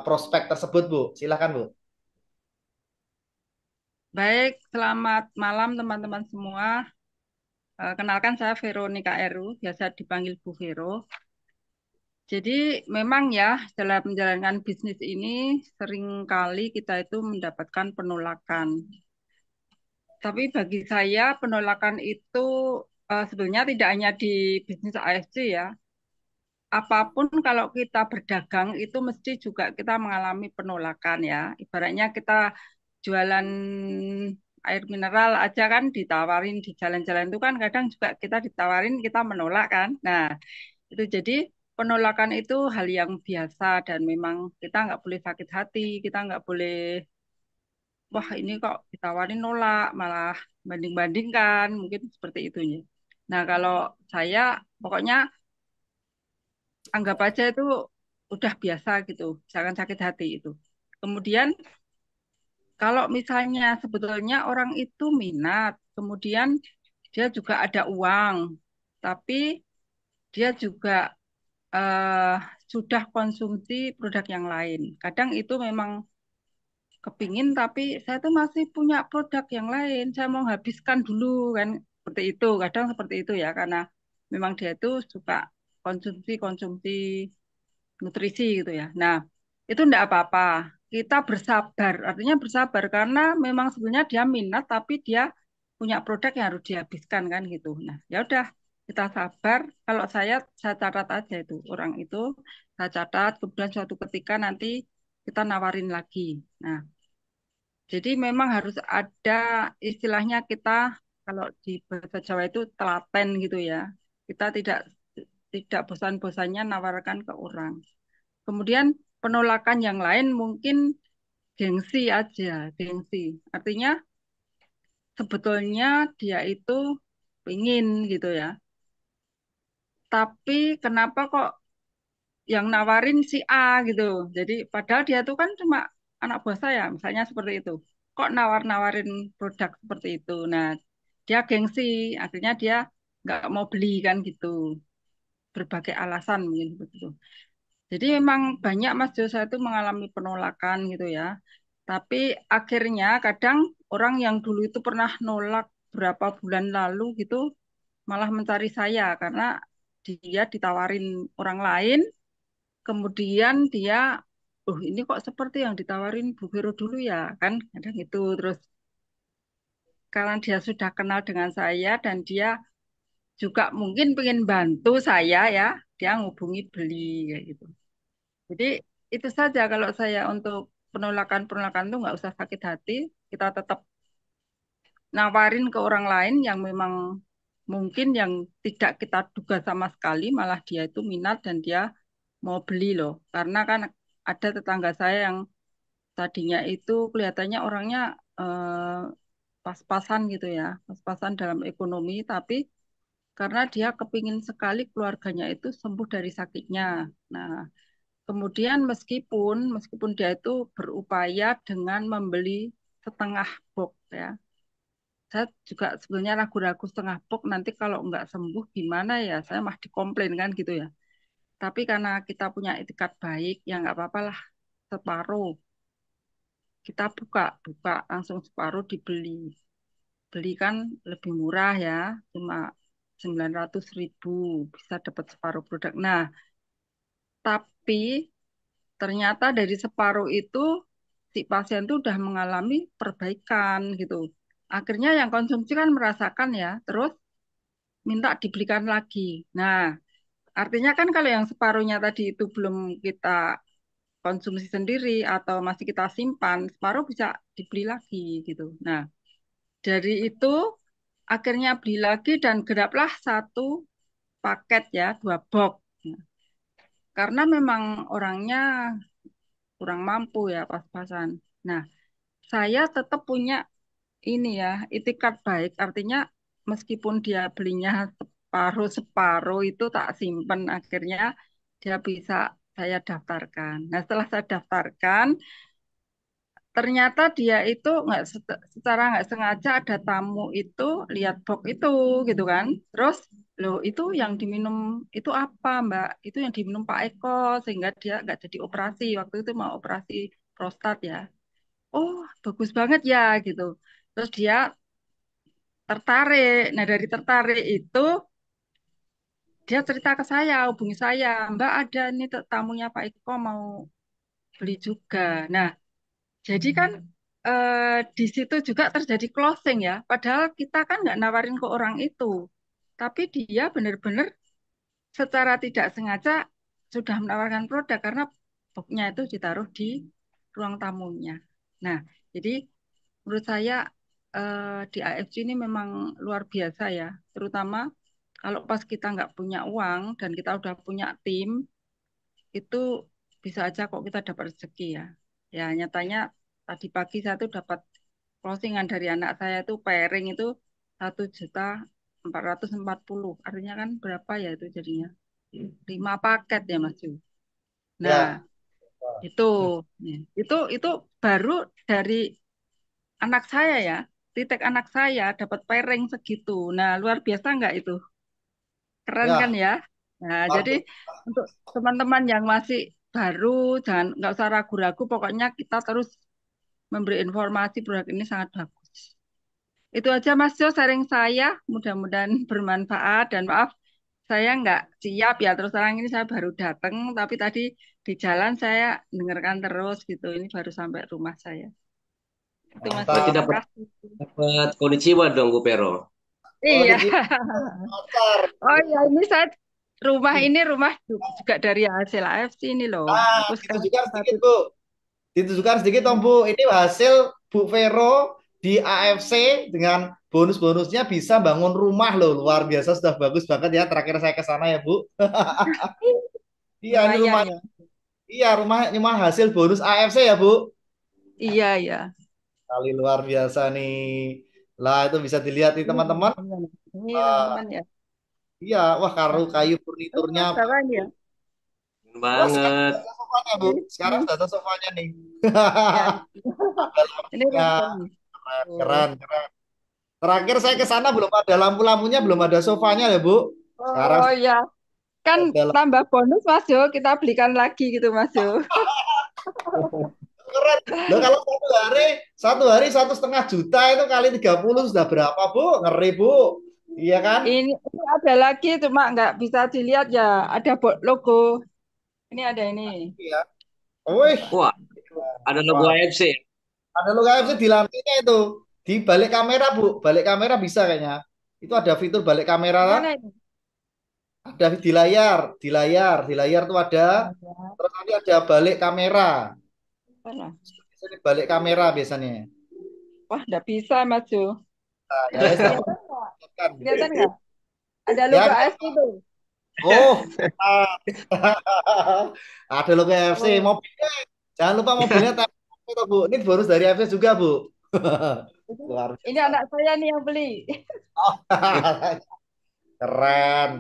prospek tersebut Bu? Silakan Bu. baik. Selamat malam teman-teman semua. Kenalkan saya Veronica Eru, biasa dipanggil Bu Vero. Jadi memang ya dalam menjalankan bisnis ini seringkali kita itu mendapatkan penolakan. Tapi bagi saya penolakan itu sebenarnya tidak hanya di bisnis AFC ya. Apapun kalau kita berdagang itu mesti juga kita mengalami penolakan ya. Ibaratnya kita jualan air mineral aja kan ditawarin di jalan-jalan itu kan kadang juga kita ditawarin kita menolak kan. Nah, itu jadi penolakan itu hal yang biasa dan memang kita nggak boleh sakit hati, kita nggak boleh wah ini kok ditawarin nolak, malah banding-bandingkan, mungkin seperti itunya. Nah, kalau saya pokoknya anggap aja itu udah biasa gitu, jangan sakit hati itu. Kemudian kalau misalnya sebetulnya orang itu minat, kemudian dia juga ada uang, tapi dia juga eh, sudah konsumsi produk yang lain. Kadang itu memang kepingin, tapi saya tuh masih punya produk yang lain, saya mau habiskan dulu kan, seperti itu. Kadang seperti itu ya, karena memang dia itu suka konsumsi-konsumsi nutrisi gitu ya. Nah, itu enggak apa-apa. Kita bersabar, artinya bersabar karena memang sebenarnya dia minat tapi dia punya produk yang harus dihabiskan kan gitu. Nah, ya udah kita sabar. Kalau saya catat aja itu orang itu saya catat. Kemudian suatu ketika nanti kita nawarin lagi. Nah, jadi memang harus ada istilahnya kita kalau di bahasa Jawa itu telaten gitu ya. Kita tidak bosan-bosannya nawarkan ke orang. Kemudian penolakan yang lain mungkin gengsi aja, gengsi. Artinya sebetulnya dia itu pingin gitu ya. Tapi kenapa kok yang nawarin si A gitu. Jadi padahal dia tuh kan cuma anak buah saya, misalnya seperti itu. Kok nawar-nawarin produk seperti itu. Nah, dia gengsi, akhirnya dia nggak mau beli kan gitu. Berbagai alasan mungkin begitu. Jadi memang banyak Mas Josa itu mengalami penolakan gitu ya. Tapi akhirnya kadang orang yang dulu itu pernah nolak berapa bulan lalu gitu malah mencari saya karena dia ditawarin orang lain, kemudian dia, oh ini kok seperti yang ditawarin Bu Vero dulu ya kan, kadang gitu. Terus karena dia sudah kenal dengan saya dan dia juga mungkin pengen bantu saya ya, dia ngubungi beli kayak gitu. Jadi itu saja kalau saya untuk penolakan-penolakan itu nggak usah sakit hati, kita tetap nawarin ke orang lain yang memang mungkin yang tidak kita duga sama sekali, malah dia itu minat dan dia mau beli loh. Karena kan ada tetangga saya yang tadinya itu kelihatannya orangnya eh, pas-pasan gitu ya, pas-pasan dalam ekonomi, tapi karena dia kepingin sekali keluarganya itu sembuh dari sakitnya. Nah, kemudian meskipun dia itu berupaya dengan membeli setengah box ya. Saya juga sebenarnya ragu-ragu setengah box nanti kalau nggak sembuh gimana ya, saya mah dikomplain kan gitu ya. Tapi karena kita punya etikat baik, ya nggak apa-apa lah separuh. Kita buka langsung separuh dibeli. Beli kan lebih murah ya, cuma 900.000 bisa dapat separuh produk. Nah, tapi ternyata dari separuh itu si pasien tuh udah mengalami perbaikan gitu. Akhirnya yang konsumsi kan merasakan ya, terus minta dibelikan lagi. Nah, artinya kan kalau yang separuhnya tadi itu belum kita konsumsi sendiri atau masih kita simpan, separuh bisa dibeli lagi gitu. Nah, dari itu akhirnya beli lagi dan geraplah satu paket ya, 2 box. Nah, karena memang orangnya kurang mampu ya pas-pasan. Nah, saya tetap punya ini ya, itikat baik, artinya meskipun dia belinya separuh-separuh itu tak simpen, akhirnya dia bisa saya daftarkan. Nah, setelah saya daftarkan, ternyata dia itu nggak secara nggak sengaja ada tamu itu lihat box itu gitu kan. Terus, loh itu yang diminum itu apa Mbak? Itu yang diminum Pak Eko sehingga dia nggak jadi operasi. Waktu itu mau operasi prostat ya. Oh, bagus banget ya gitu. Terus dia tertarik. Nah, dari tertarik itu dia cerita ke saya, hubungi saya, Mbak ada nih tamunya Pak Eko mau beli juga. Nah, jadi kan di situ juga terjadi closing ya. Padahal kita kan nggak nawarin ke orang itu. Tapi dia benar-benar secara tidak sengaja sudah menawarkan produk karena boxnya itu ditaruh di ruang tamunya. Nah, jadi menurut saya di AFC ini memang luar biasa ya. Terutama kalau pas kita nggak punya uang dan kita udah punya tim, itu bisa aja kok kita dapat rezeki ya. Ya nyatanya tadi pagi saya tuh dapat closingan dari anak saya itu pairing itu 1.440.000. Artinya kan berapa ya itu jadinya? 5 paket ya Mas Ju. Nah Ya, itu ya. Itu baru dari anak saya ya. Titik anak saya dapat pairing segitu. Nah luar biasa nggak itu? Keren kan ya, ya? Nah, jadi Martin. untuk teman-teman yang masih baru, jangan nggak usah ragu-ragu. Pokoknya kita terus memberi informasi produk ini sangat bagus. Itu aja Mas Jo sharing saya. Mudah-mudahan bermanfaat dan maaf saya nggak siap ya. Terus terang ini saya baru datang, tapi tadi di jalan saya dengarkan terus gitu. Ini baru sampai rumah saya. Itu Mas Jo, Berarti Mantap. dapat makasih. dapat konnichiwa dong, Bu Pero. Oh, Iya. di pacar. Oh ya, ini saya rumah ini rumah juga dari hasil AFC ini loh. Ah, Aku sekarang ditujukan satu. sedikit, Bu. Ditujukan sedikit, Om, Bu. Ini hasil Bu Vero di AFC dengan bonus-bonusnya bisa bangun rumah loh. Luar biasa, sudah bagus banget ya. Terakhir saya ke sana ya, Bu. Iya, ini rumah. Lumayan ya. Iya, rumah hasil bonus AFC ya, Bu. Iya, iya. Kali luar biasa nih. Lah, itu bisa dilihat nih Ini teman-teman. teman-teman. Ini Ah, teman-teman ya. iya, wah kayu Oh, furniturnya keren ya. bagus. Wah, sekarang Banget. sudah ada sofanya, Bu. Sekarang Ini, sudah ada sofanya nih. ya. Ada Ini lampunya. keren. Keren, Oh. keren, keren. Terakhir saya ke sana belum ada lampu-lampunya, belum ada sofanya ya, Bu. Sekarang Oh ya, kan sudah ada tambah bonus Mas Jo, kita belikan lagi gitu Mas Jo. keren. Loh, kalau satu hari 1,5 juta itu kali 30 sudah berapa, Bu? Ngeri, Bu. Iya kan? Ini ada lagi cuma nggak bisa dilihat ya. Ada logo. Ini ada ini. Iya. Wih, Wah, ada logo wah. AFC. Ada logo AFC di lantai itu. Di balik kamera, Bu. Balik kamera bisa kayaknya. Itu ada fitur balik kamera. Mana ini? Ada di layar tuh ada. Oh, ya. Terus nanti ada balik kamera. Mana? Ini balik kamera biasanya. Wah, nggak bisa Mas Jo. Nah, ya sudah Kelihatan nggak? kan. Kelihatan nggak? Ada Ya, logo AFC itu. oh, ada logo AFC. Oh, Mobilnya, jangan lupa mobilnya itu, Bu. Ini bonus dari AFC juga, Bu. ini, Luar ini biasa. anak saya nih yang beli. Keren.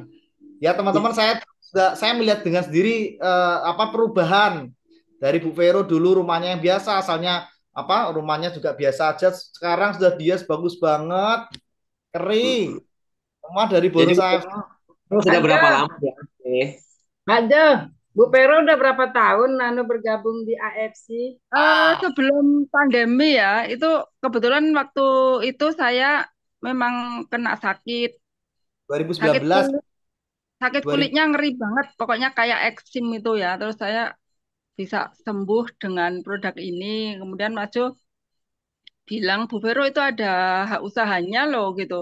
Ya teman-teman saya melihat dengan sendiri apa perubahan dari Bu Vero dulu rumahnya yang biasa asalnya apa rumahnya juga biasa aja sekarang sudah dia bagus banget keren Mm-mm. rumah dari Jadi bonus Bu AFC. Pero sudah berapa Ada, lama ya? ada. Bu Pero udah berapa tahun Nano bergabung di AFC? Ah, Sebelum pandemi ya, itu kebetulan waktu itu saya memang kena sakit, sakit 2019 kulit, sakit 2000 kulitnya ngeri banget, pokoknya kayak eksim itu ya. Terus saya bisa sembuh dengan produk ini. Kemudian maju bilang Bu Vero itu ada hak usahanya loh gitu.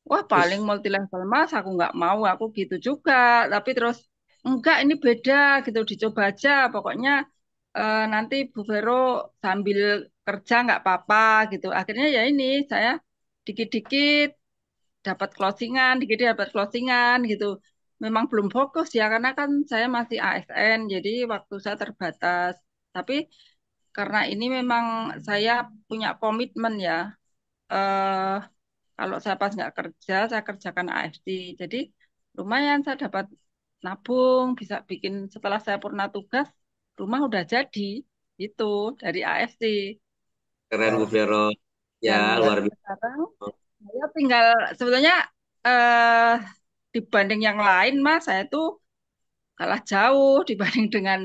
Wah paling Wis. multi level mas, aku nggak mau, aku gitu juga. Tapi terus enggak ini beda gitu, dicoba aja. Pokoknya nanti Bu Vero sambil kerja nggak apa-apa gitu. Akhirnya ya ini saya dikit-dikit dapat closingan, dikit-dikit dapat closingan gitu. Memang belum fokus ya karena kan saya masih ASN, jadi waktu saya terbatas. Tapi karena ini memang saya punya komitmen ya. eh Kalau saya pas nggak kerja, saya kerjakan AFC. Jadi lumayan saya dapat nabung, bisa bikin setelah saya purna tugas, rumah udah jadi. Itu dari AFC. Keren Bu Luar biasa. Vero. Ya, Dan luar biasa. sekarang saya tinggal sebetulnya eh dibanding yang lain, Mas, saya tuh kalah jauh dibanding dengan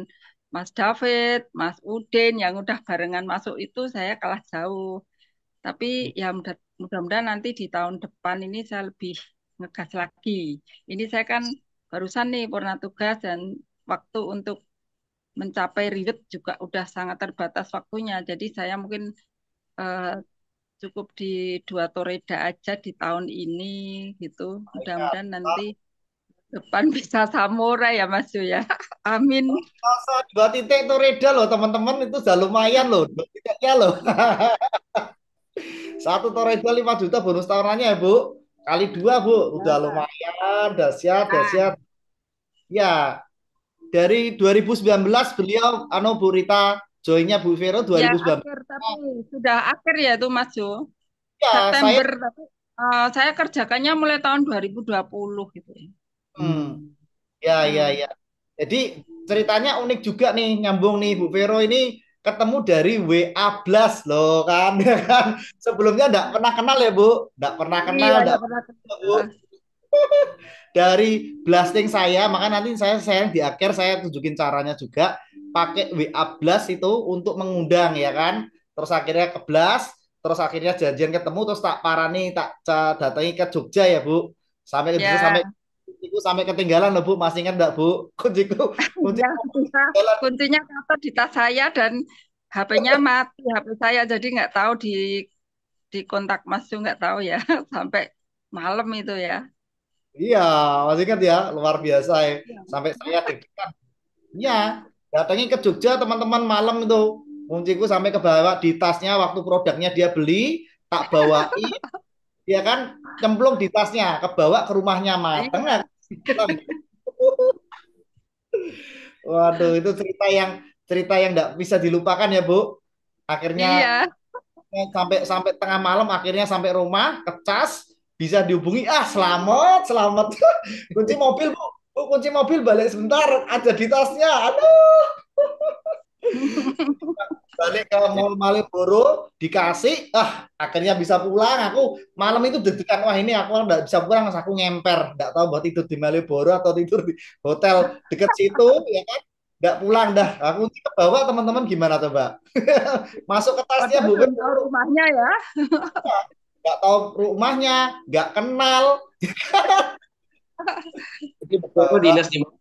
Mas David, Mas Udin yang udah barengan masuk itu saya kalah jauh. Tapi ya mudah-mudahan nanti di tahun depan ini saya lebih ngegas lagi. Ini saya kan barusan nih purna tugas dan waktu untuk mencapai riwet juga udah sangat terbatas waktunya. Jadi saya mungkin eh, cukup di dua toreda aja di tahun ini gitu. Mudah-mudahan nanti depan bisa samurai ya Mas Yo ya. Amin. Masa 2 titik itu reda loh teman-teman, itu sudah lumayan loh 2 titiknya loh. Satu Toreda 5 juta bonus tahunan ya Bu, kali 2 Bu, udah Ya. lumayan, dahsyat, Nah, dahsyat. Ya, dari 2019 beliau, Bu Rita, joinnya Bu Vero ya 2019. akhir tapi sudah akhir ya itu Mas Yo. Ya, saya, September tapi saya kerjakannya mulai tahun 2020 gitu ya. ya, ya, Hmm. ya. Jadi ceritanya unik juga nih, nyambung nih Bu Vero ini ketemu dari WA Blast loh kan, ya kan. Sebelumnya enggak pernah kenal ya Bu, enggak pernah kenal, Iya, enggak nggak pernah pernah Bu. kenal. Dari blasting saya, maka nanti saya di akhir saya tunjukin caranya juga pakai WA Blast itu untuk mengundang ya kan. Terus akhirnya ke Blast, terus akhirnya janjian ketemu, terus tak parani tak datangi ke Jogja ya Bu. Sampai ke Jogja, sampai Ya, kunciku sampai ketinggalan loh Bu. Masih ingat enggak Bu? Kunciku, ya kunciku bisa. ketinggalan. Kuncinya kata di tas saya dan HP-nya mati HP saya jadi nggak tahu di kontak Mas Ju nggak tahu ya sampai malam itu ya. Iya, masih ingat ya, luar biasa ya. Iya. Sampai saya deg-degan. Iya, datangi ke Jogja teman-teman malam itu. Kunciku sampai ke bawah di tasnya waktu produknya dia beli, tak bawain, dia kan cemplung di tasnya, kebawa ke rumahnya Mateng. Iya. Waduh, itu cerita yang nggak bisa dilupakan ya, Bu. Akhirnya Iya. sampai sampai tengah malam, akhirnya sampai rumah, kecas, bisa dihubungi. Ah, selamat, selamat. Kunci mobil, Bu. Bu, kunci mobil balik sebentar, ada di tasnya. Aduh. Balik ke Ya, Mall Malioboro dikasih, akhirnya bisa pulang. Aku malam itu deg-degan, wah ini aku nggak bisa pulang, aku ngemper, nggak tahu buat tidur di Malioboro atau tidur di hotel dekat situ ya kan, nggak pulang dah. Aku ke bawah, teman-teman gimana coba? Masuk ke tasnya Padahal Bu belum tahu Vero, rumahnya ya. nggak tahu rumahnya, nggak kenal. jadi Bu Vero dinas di mana?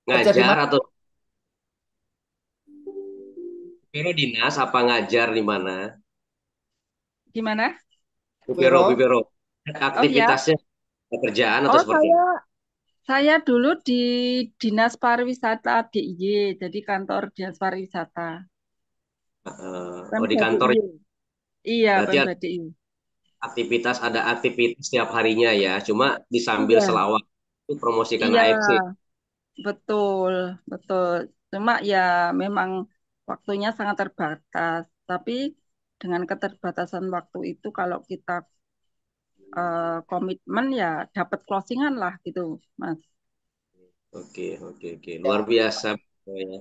Kerja di Ngajar mana? atau Bu Vero dinas apa ngajar di mana? Gimana? Bu Vero, Bu Vero? Vero. Oh ya. Aktivitasnya pekerjaan atau Oh seperti apa? saya dulu di Dinas Pariwisata DIY, jadi kantor Dinas Pariwisata. Oh, di Pemda kantor. DIY. Iya, Berarti Pemda DIY. ada aktivitas setiap harinya ya. Cuma disambil Iya, selawat itu promosikan iya, AFC. betul, betul. Cuma ya memang waktunya sangat terbatas. Tapi dengan keterbatasan waktu itu kalau kita komitmen ya dapat closingan lah gitu, Mas. Oke, oke, oke. Luar Ya. biasa. Ya.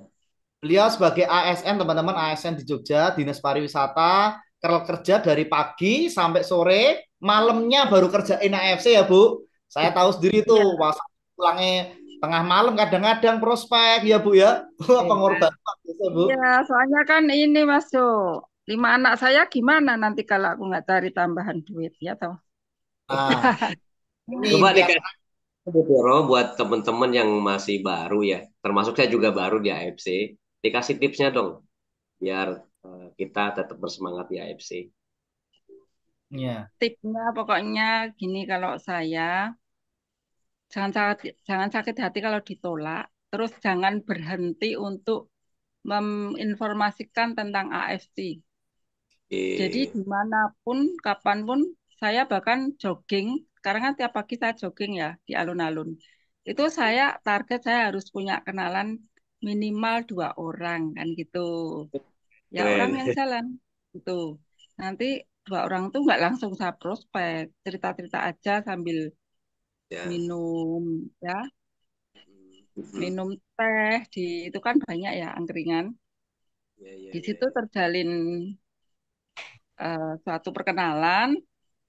Beliau sebagai ASN, teman-teman, ASN di Jogja, Dinas Pariwisata, kerja dari pagi sampai sore, malamnya baru kerjain AFC ya Bu. Saya tahu sendiri tuh, Iya. pas pulangnya tengah malam kadang-kadang prospek ya Bu ya. Wah, Iya. pengorbanan gitu, Bu. Iya, soalnya kan ini Mas Jo, 5 anak saya gimana nanti kalau aku nggak cari tambahan duit ya toh. Nah, ini Coba impian. dikasih Bu Vero buat teman-teman yang masih baru ya, termasuk saya juga baru di AFC, dikasih tipsnya dong, biar kita tetap bersemangat di AFC. Ya. Tipsnya pokoknya gini kalau saya jangan sakit hati kalau ditolak, terus jangan berhenti untuk menginformasikan tentang AFC. Jadi Oke. dimanapun, kapanpun, saya bahkan jogging. Sekarang kan tiap pagi saya jogging ya di alun-alun. Itu saya target saya harus punya kenalan minimal 2 orang kan gitu. Ya orang yang Keren. jalan gitu. Nanti 2 orang tuh nggak langsung saya prospek, cerita-cerita aja sambil Ya. minum ya, Mm-mm. minum teh di itu kan banyak ya angkringan. Ya, ya, Di ya, situ ya. terjalin suatu perkenalan,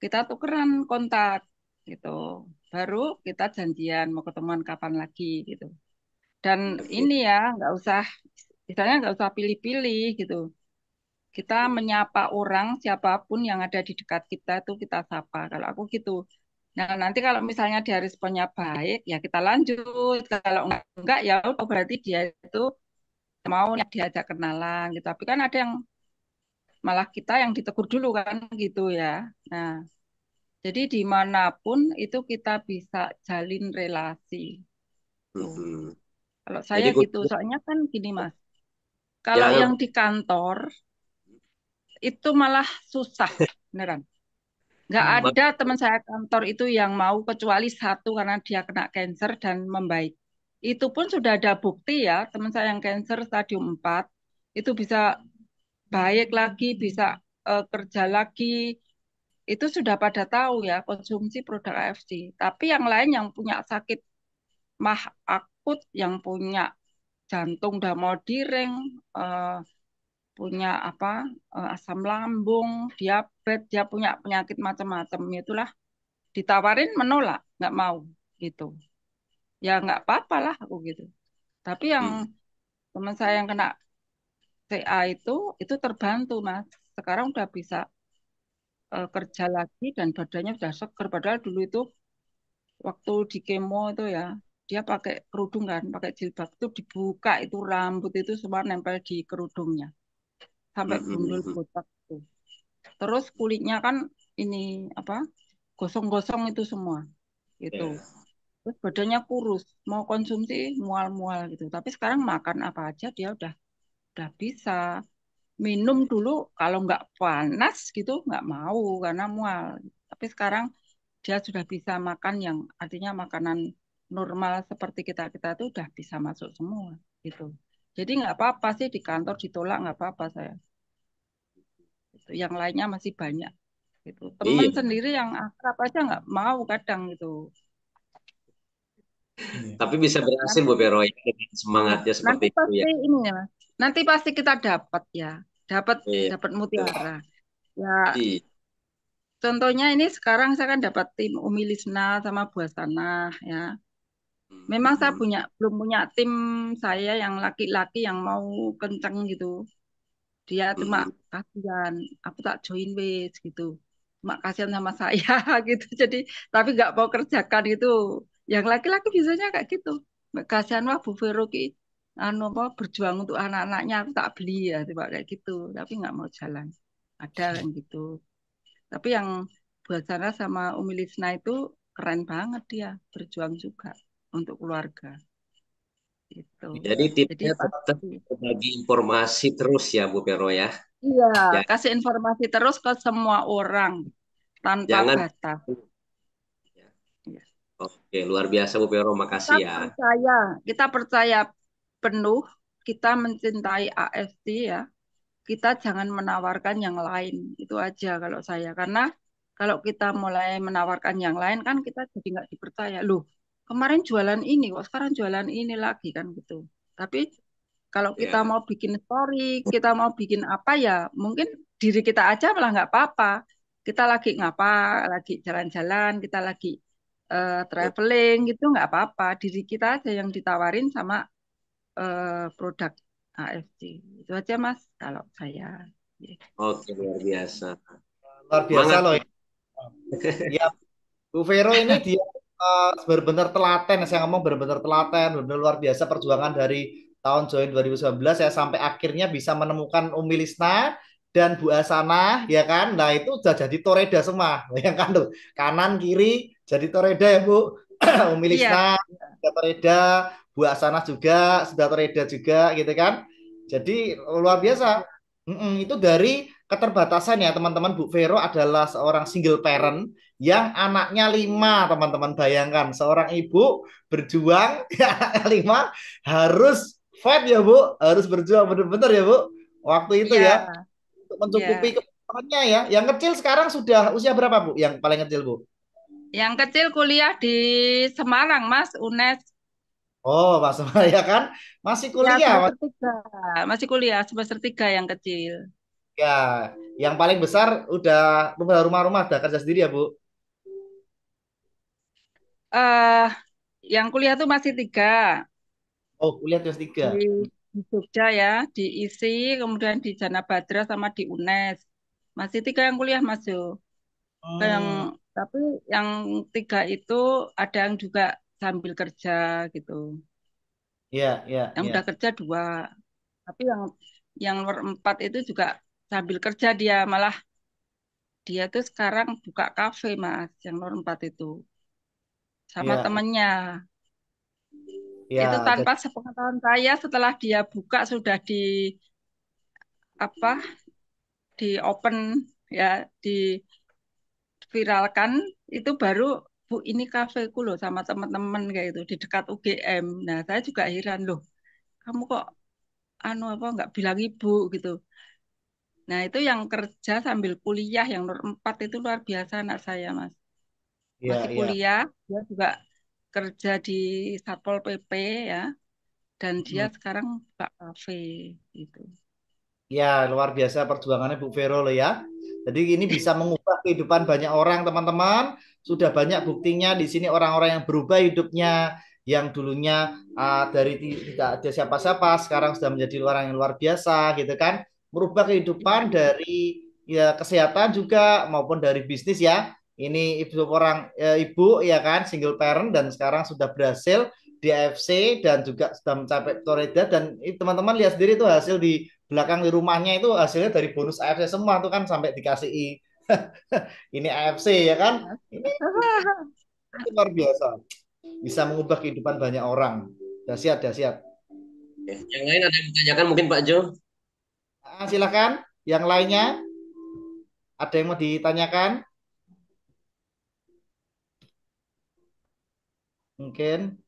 kita tukeran kontak gitu. Baru kita janjian mau ketemuan kapan lagi gitu. Dan Oke. ini ya nggak usah, misalnya nggak usah pilih-pilih gitu. Kita menyapa orang siapapun yang ada di dekat kita itu kita sapa. Kalau aku gitu. Nah, nanti kalau misalnya dia responnya baik, ya kita lanjut. Kalau enggak ya udah berarti dia itu mau diajak kenalan gitu. Tapi kan ada yang malah kita yang ditegur dulu kan gitu ya. Nah, jadi dimanapun itu kita bisa jalin relasi. Tuh. Mm-mm. Kalau saya Jadi gitu, soalnya kan gini Mas. Kalau yang jangan. di kantor itu malah susah, beneran. Nggak ada teman saya kantor itu yang mau kecuali satu karena dia kena cancer dan membaik. Itu pun sudah ada bukti ya, teman saya yang cancer stadium 4 itu bisa baik lagi, bisa kerja lagi. Itu sudah pada tahu ya konsumsi produk AFC. Tapi yang lain yang punya sakit mah akut, yang punya jantung udah mau direng, eh, punya apa asam lambung, diabetes, dia punya penyakit macam-macam itulah ditawarin menolak, nggak mau gitu. Ya nggak apa-apa lah aku gitu. Tapi yang Mm. teman saya yang kena CA itu terbantu Mas. Sekarang udah bisa kerja lagi dan badannya udah seger. Padahal dulu itu waktu di kemo itu ya dia pakai kerudung kan, pakai jilbab itu dibuka itu rambut itu semua nempel di kerudungnya sampai brundul Mm-mm. botak tuh. Terus kulitnya kan ini apa gosong-gosong itu semua gitu. Ya. Terus badannya kurus, mau konsumsi mual-mual gitu. Tapi sekarang makan apa aja dia udah bisa. Minum dulu kalau nggak panas gitu nggak mau karena mual. Tapi sekarang dia sudah bisa makan yang artinya makanan normal seperti kita-kita itu udah bisa masuk semua gitu. Jadi nggak apa-apa sih di kantor ditolak nggak apa-apa saya. Gitu. Yang lainnya masih banyak gitu. Temen Iya. sendiri yang akrab aja nggak mau kadang gitu. Tapi bisa berhasil Bu Nanti Vero ya dengan Nah, semangatnya seperti nanti itu ya. pasti ini ya, Mas. Nanti pasti kita dapat ya, dapat Iya. dapat mutiara. Ya, Iya. contohnya ini sekarang saya kan dapat tim Umi Lisna sama Buah Tanah ya. Memang saya Mm-mm. belum punya tim saya yang laki-laki yang mau kenceng gitu. Dia cuma Mm-mm. kasihan, aku tak join wes gitu. Cuma kasihan sama saya gitu. Jadi tapi nggak mau kerjakan itu. Yang laki-laki biasanya kayak gitu. Kasihan wah Bu Vero ki anu apa berjuang untuk anak-anaknya aku tak beli ya tiba kayak gitu. Tapi nggak mau jalan. Ada yang gitu. Tapi yang buat Sarah sama Umi Lisna itu keren banget dia berjuang juga untuk keluarga gitu. Jadi Jadi tipsnya tetap pasti. berbagi informasi terus ya Bu Vero ya. Iya, Ya, kasih informasi terus ke semua orang tanpa jangan. batas. Ya. Iya. Oke, luar biasa Bu Vero, Kita makasih ya. percaya, kita percaya penuh, kita mencintai AFC ya. Kita jangan menawarkan yang lain. Itu aja kalau saya. Karena kalau kita mulai menawarkan yang lain kan kita jadi nggak dipercaya. Loh, kemarin jualan ini, kok sekarang jualan ini lagi kan gitu. Tapi kalau kita Ya. mau bikin story, kita mau bikin apa ya, mungkin diri kita aja malah nggak apa-apa. Kita lagi ngapa, lagi jalan-jalan, kita lagi traveling gitu nggak apa-apa. Diri kita aja yang ditawarin sama produk AFC. Itu aja Mas, kalau saya. Oke, luar biasa. Luar biasa Semangat. loh. Ya, Bu Vero ini dia benar-benar telaten. Saya ngomong benar-benar telaten, benar luar biasa perjuangan dari tahun join 2019 saya sampai akhirnya bisa menemukan Umi Lisna dan Bu Asana, ya kan? Nah itu udah jadi toreda semua, bayangkan tuh kanan kiri jadi toreda ya Bu. Umi Iya, Lisna sudah toreda, Bu Asana juga sudah toreda juga, gitu kan? Jadi luar biasa. Itu dari keterbatasan ya teman-teman. Bu Vero adalah seorang single parent yang anaknya 5, teman-teman bayangkan seorang ibu berjuang ya, anaknya 5 harus fight ya Bu, harus berjuang bener-bener ya Bu. Waktu itu Iya, ya untuk mencukupi iya. kebutuhannya ya. Yang kecil sekarang sudah usia berapa Bu? Yang paling kecil Bu? Yang kecil kuliah di Semarang, Mas, UNES. Oh, Mas ya kan masih Ya, kuliah Mas. semester 3. Masih kuliah, semester 3 yang kecil. Ya. Yang paling besar udah rumah-rumah udah kerja sendiri ya Bu. eh yang kuliah tuh masih 3. Oh, kuliah kelas Di, 3. di Jogja ya, di ISI, kemudian di Jana Badra sama di UNES. Masih 3 yang kuliah, Mas Jo. Yang, Hmm, tapi yang 3 itu ada yang juga sambil kerja gitu. ya, ya, Yang udah ya. kerja 2. Tapi yang nomor 4 itu juga sambil kerja dia, malah dia tuh sekarang buka kafe, Mas, yang nomor 4 itu sama Ya, temennya. Itu ya. tanpa sepengetahuan saya, setelah dia buka sudah di apa, di open ya, diviralkan, itu baru Bu, ini kafeku loh sama teman-teman kayak itu di dekat UGM. Nah, saya juga heran loh, kamu kok anu apa nggak bilang ibu gitu. Nah, itu yang kerja sambil kuliah yang nomor 4 itu luar biasa anak saya, Mas. Ya, Masih ya. kuliah, dia juga kerja di Satpol PP ya, dan dia Hmm. sekarang buka kafe gitu. Ya, luar biasa perjuangannya Bu Vero loh ya. Jadi ini bisa mengubah kehidupan banyak orang, teman-teman. Sudah banyak buktinya di sini orang-orang yang berubah hidupnya, yang dulunya dari tidak ada siapa-siapa, sekarang sudah menjadi orang yang luar biasa, gitu kan. Merubah kehidupan dari ya kesehatan juga maupun dari bisnis ya. Ini ibu ya kan, single parent dan sekarang sudah berhasil di AFC dan juga sudah mencapai Florida dan teman-teman lihat sendiri itu hasil di belakang di rumahnya itu hasilnya dari bonus AFC semua tuh kan sampai dikasih ini AFC ya kan ini luar biasa bisa mengubah kehidupan banyak orang dahsyat dahsyat. Ya. Yang lain ada yang ditanyakan mungkin Pak Jo? Silakan yang lainnya ada yang mau ditanyakan mungkin.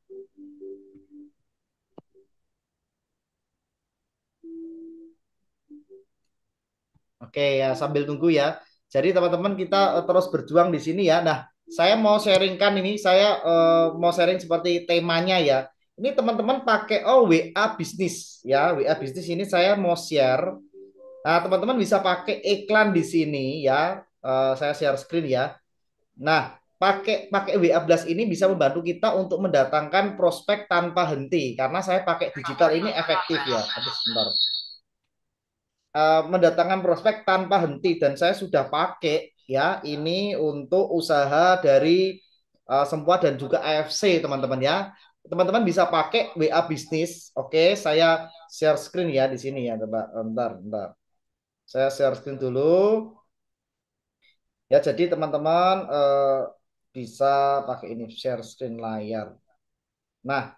Oke ya sambil tunggu ya. Jadi teman-teman kita terus berjuang di sini ya. Nah, saya mau sharingkan ini, saya mau sharing seperti temanya ya. Ini teman-teman pakai WA bisnis ya. WA bisnis ini saya mau share. Nah, teman-teman bisa pakai iklan di sini ya. Saya share screen ya. Nah, pakai pakai WA Blast ini bisa membantu kita untuk mendatangkan prospek tanpa henti karena saya pakai digital ini efektif ya. Aduh, sebentar. Mendatangkan prospek tanpa henti dan saya sudah pakai ya ini untuk usaha dari Sempoa dan juga AFC teman-teman ya. Teman-teman bisa pakai WA bisnis. Oke, saya share screen ya di sini ya. Coba bentar, bentar. Saya share screen dulu. Ya, jadi teman-teman bisa pakai ini share screen layar. Nah,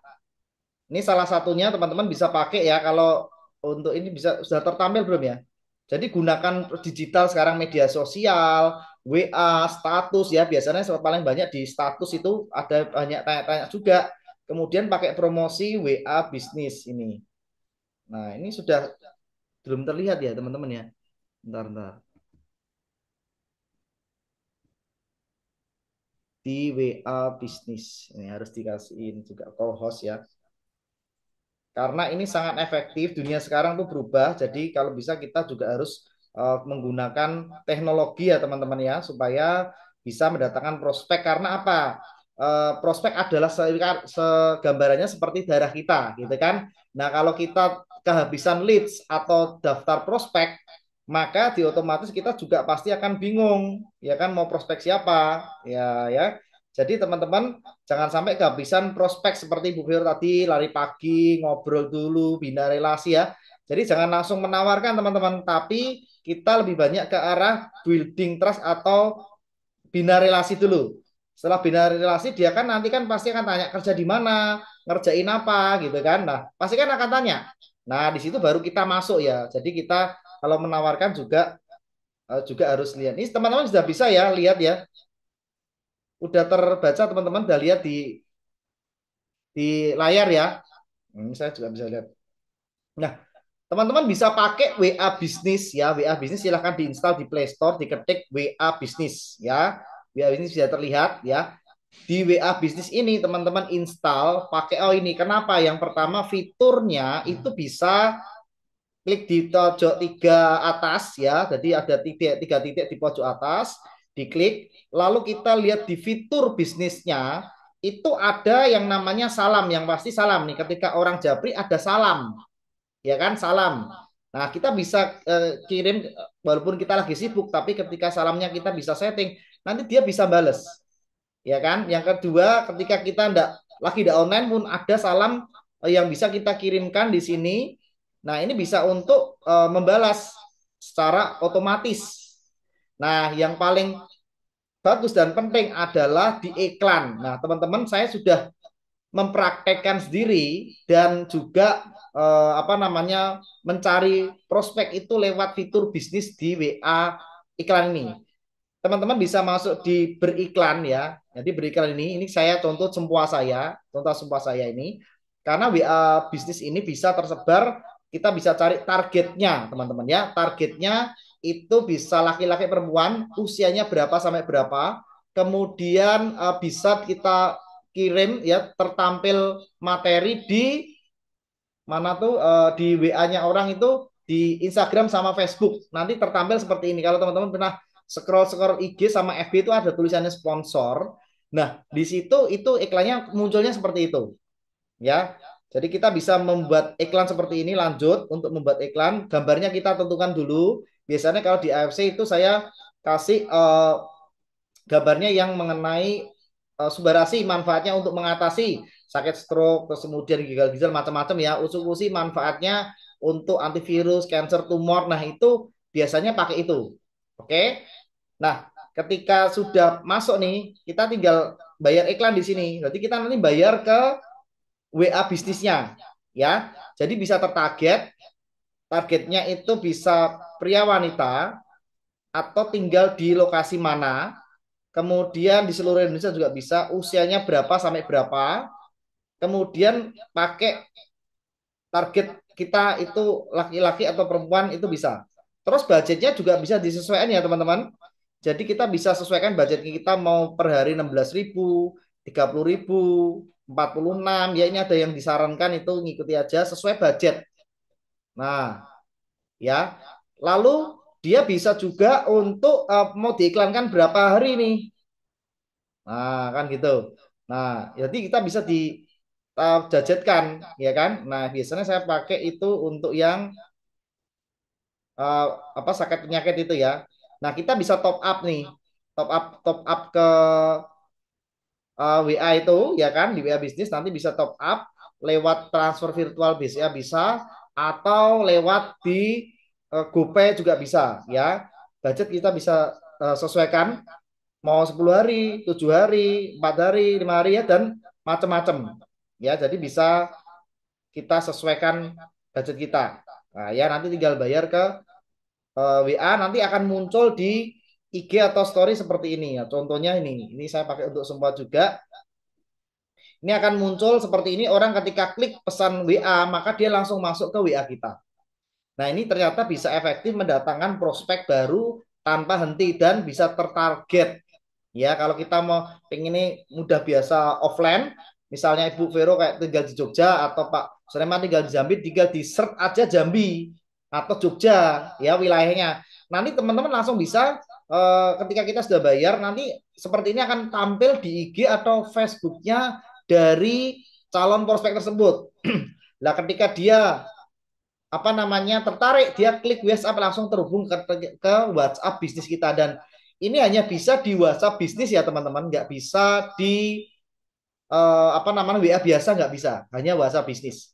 ini salah satunya teman-teman bisa pakai ya kalau untuk ini bisa sudah tertampil belum ya? Jadi gunakan digital sekarang media sosial, WA, status ya. Biasanya paling banyak di status itu ada banyak tanya-tanya juga. Kemudian pakai promosi WA bisnis ini. Nah, ini sudah belum terlihat ya teman-teman ya. Bentar, bentar. Di WA bisnis. Ini harus dikasihin juga call host ya. Karena ini sangat efektif, dunia sekarang tuh berubah. Jadi kalau bisa kita juga harus menggunakan teknologi ya teman-teman ya supaya bisa mendatangkan prospek. Karena apa? Prospek adalah segambarannya seperti darah kita, gitu kan? Nah kalau kita kehabisan leads atau daftar prospek, maka di otomatis kita juga pasti akan bingung, ya kan? Mau prospek siapa? Ya. Jadi teman-teman jangan sampai kehabisan prospek seperti Bu Fir tadi, lari pagi, ngobrol dulu, bina relasi ya. Jadi jangan langsung menawarkan teman-teman, tapi kita lebih banyak ke arah building trust atau bina relasi dulu. Setelah bina relasi, dia kan nanti kan pasti akan tanya kerja di mana, ngerjain apa gitu kan. Nah, pasti kan akan tanya. Nah, di situ baru kita masuk ya. Jadi kita kalau menawarkan juga harus lihat. Ini teman-teman sudah bisa ya lihat ya. Udah terbaca teman-teman udah lihat di layar ya. Saya juga bisa lihat. Nah, teman-teman bisa pakai WA Bisnis ya. WA Bisnis silahkan diinstal di Play Store, diketik WA Bisnis ya. WA Bisnis bisa terlihat ya. Di WA Bisnis ini teman-teman install pakai ini. Kenapa? Yang pertama fiturnya itu bisa klik di pojok tiga atas ya. Jadi ada tiga titik di pojok atas, diklik. Lalu kita lihat di fitur bisnisnya itu ada yang namanya salam, yang pasti salam nih. Ketika orang japri ada salam, ya kan salam. Nah, kita bisa kirim walaupun kita lagi sibuk, tapi ketika salamnya kita bisa setting, nanti dia bisa bales, ya kan. Yang kedua, ketika kita lagi tidak online pun ada salam yang bisa kita kirimkan di sini. Nah, ini bisa untuk membalas secara otomatis. Nah, yang paling bagus dan penting adalah di iklan. Nah, teman-teman, saya sudah mempraktekkan sendiri dan juga apa namanya mencari prospek itu lewat fitur bisnis di WA iklan ini. Teman-teman bisa masuk di beriklan ya. Jadi beriklan ini saya contoh semua saya ini. Karena WA bisnis ini bisa tersebar, kita bisa cari targetnya, teman-teman ya. Targetnya itu bisa laki-laki perempuan, usianya berapa sampai berapa. Kemudian bisa kita kirim ya tertampil materi di mana tuh di WA-nya orang itu di Instagram sama Facebook nanti tertampil seperti ini. Kalau teman-teman pernah scroll IG sama FB itu ada tulisannya sponsor. Nah, di situ itu iklannya munculnya seperti itu. Ya. Jadi kita bisa membuat iklan seperti ini. Lanjut untuk membuat iklan, gambarnya kita tentukan dulu. Biasanya kalau di AFC itu saya kasih gambarnya yang mengenai Subarasi manfaatnya untuk mengatasi sakit stroke, terus kemudian gagal ginjal macam-macam ya. Usul-usul manfaatnya untuk antivirus, cancer, tumor. Nah, itu biasanya pakai itu. Oke. Nah, ketika sudah masuk nih, kita tinggal bayar iklan di sini. Berarti kita nanti bayar ke WA bisnisnya ya. Jadi bisa tertarget. Targetnya itu bisa pria wanita atau tinggal di lokasi mana. Kemudian di seluruh Indonesia juga bisa, usianya berapa sampai berapa. Kemudian pakai target kita itu laki-laki atau perempuan itu bisa. Terus budgetnya juga bisa disesuaikan ya teman-teman. Jadi kita bisa sesuaikan budget kita mau per hari 16.000, 30.000, 46. Ya ini ada yang disarankan itu ngikuti aja sesuai budget. Nah, ya. Lalu dia bisa juga untuk mau diiklankan berapa hari nih. Nah, kan gitu. Nah, jadi kita bisa jajetkan, ya kan? Nah, biasanya saya pakai itu untuk yang uh, apa sakit penyakit itu ya. Nah, kita bisa top up nih. Top up ke WA itu ya kan di WA bisnis nanti bisa top up lewat transfer virtual bisa atau lewat di GoPay juga bisa ya. Budget kita bisa sesuaikan mau 10 hari, 7 hari, 4 hari, 5 hari ya dan macam-macam. Ya, jadi bisa kita sesuaikan budget kita. Nah, ya nanti tinggal bayar ke WA nanti akan muncul di IG atau story seperti ini ya. Contohnya ini. Ini saya pakai untuk semua juga. Ini akan muncul seperti ini orang ketika klik pesan WA maka dia langsung masuk ke WA kita. Nah, ini ternyata bisa efektif mendatangkan prospek baru tanpa henti dan bisa tertarget. Ya, kalau kita mau pengen ini mudah biasa offline, misalnya Ibu Vero kayak tinggal di Jogja atau Pak Sulaiman tinggal di Jambi, tinggal di search aja Jambi atau Jogja, ya wilayahnya. Nanti teman-teman langsung bisa ketika kita sudah bayar, nanti seperti ini akan tampil di IG atau Facebooknya dari calon prospek tersebut. Nah, ketika dia apa namanya tertarik dia klik WhatsApp langsung terhubung ke WhatsApp bisnis kita dan ini hanya bisa di WhatsApp bisnis ya teman-teman nggak bisa di apa namanya WA biasa nggak bisa hanya WhatsApp bisnis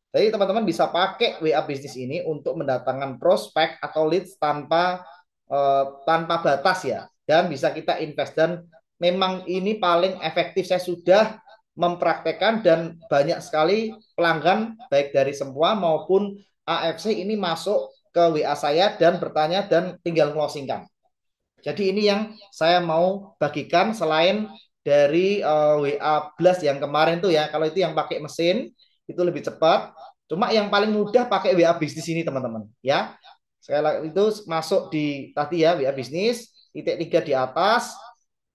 jadi teman-teman bisa pakai WA bisnis ini untuk mendatangkan prospek atau leads tanpa batas ya dan bisa kita invest dan memang ini paling efektif saya sudah mempraktekkan dan banyak sekali pelanggan baik dari semua maupun AFC ini masuk ke WA saya dan bertanya dan tinggal closingkan. Jadi ini yang saya mau bagikan selain dari WA Blast yang kemarin tuh ya. Kalau itu yang pakai mesin itu lebih cepat. Cuma yang paling mudah pakai WA bisnis ini teman-teman ya. Sekali lagi itu masuk di tadi ya WA bisnis, titik 3 di atas,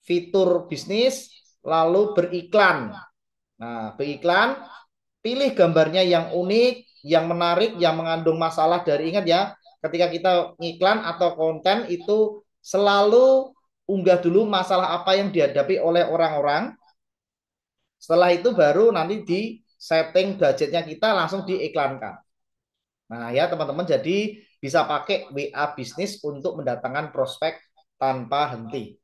fitur bisnis, lalu beriklan. Nah, beriklan, pilih gambarnya yang unik, yang menarik, yang mengandung masalah dari ingat ya, ketika kita ngiklan atau konten itu selalu unggah dulu masalah apa yang dihadapi oleh orang-orang. Setelah itu baru nanti di setting budgetnya kita langsung diiklankan. Nah ya teman-teman jadi bisa pakai WA bisnis untuk mendatangkan prospek tanpa henti.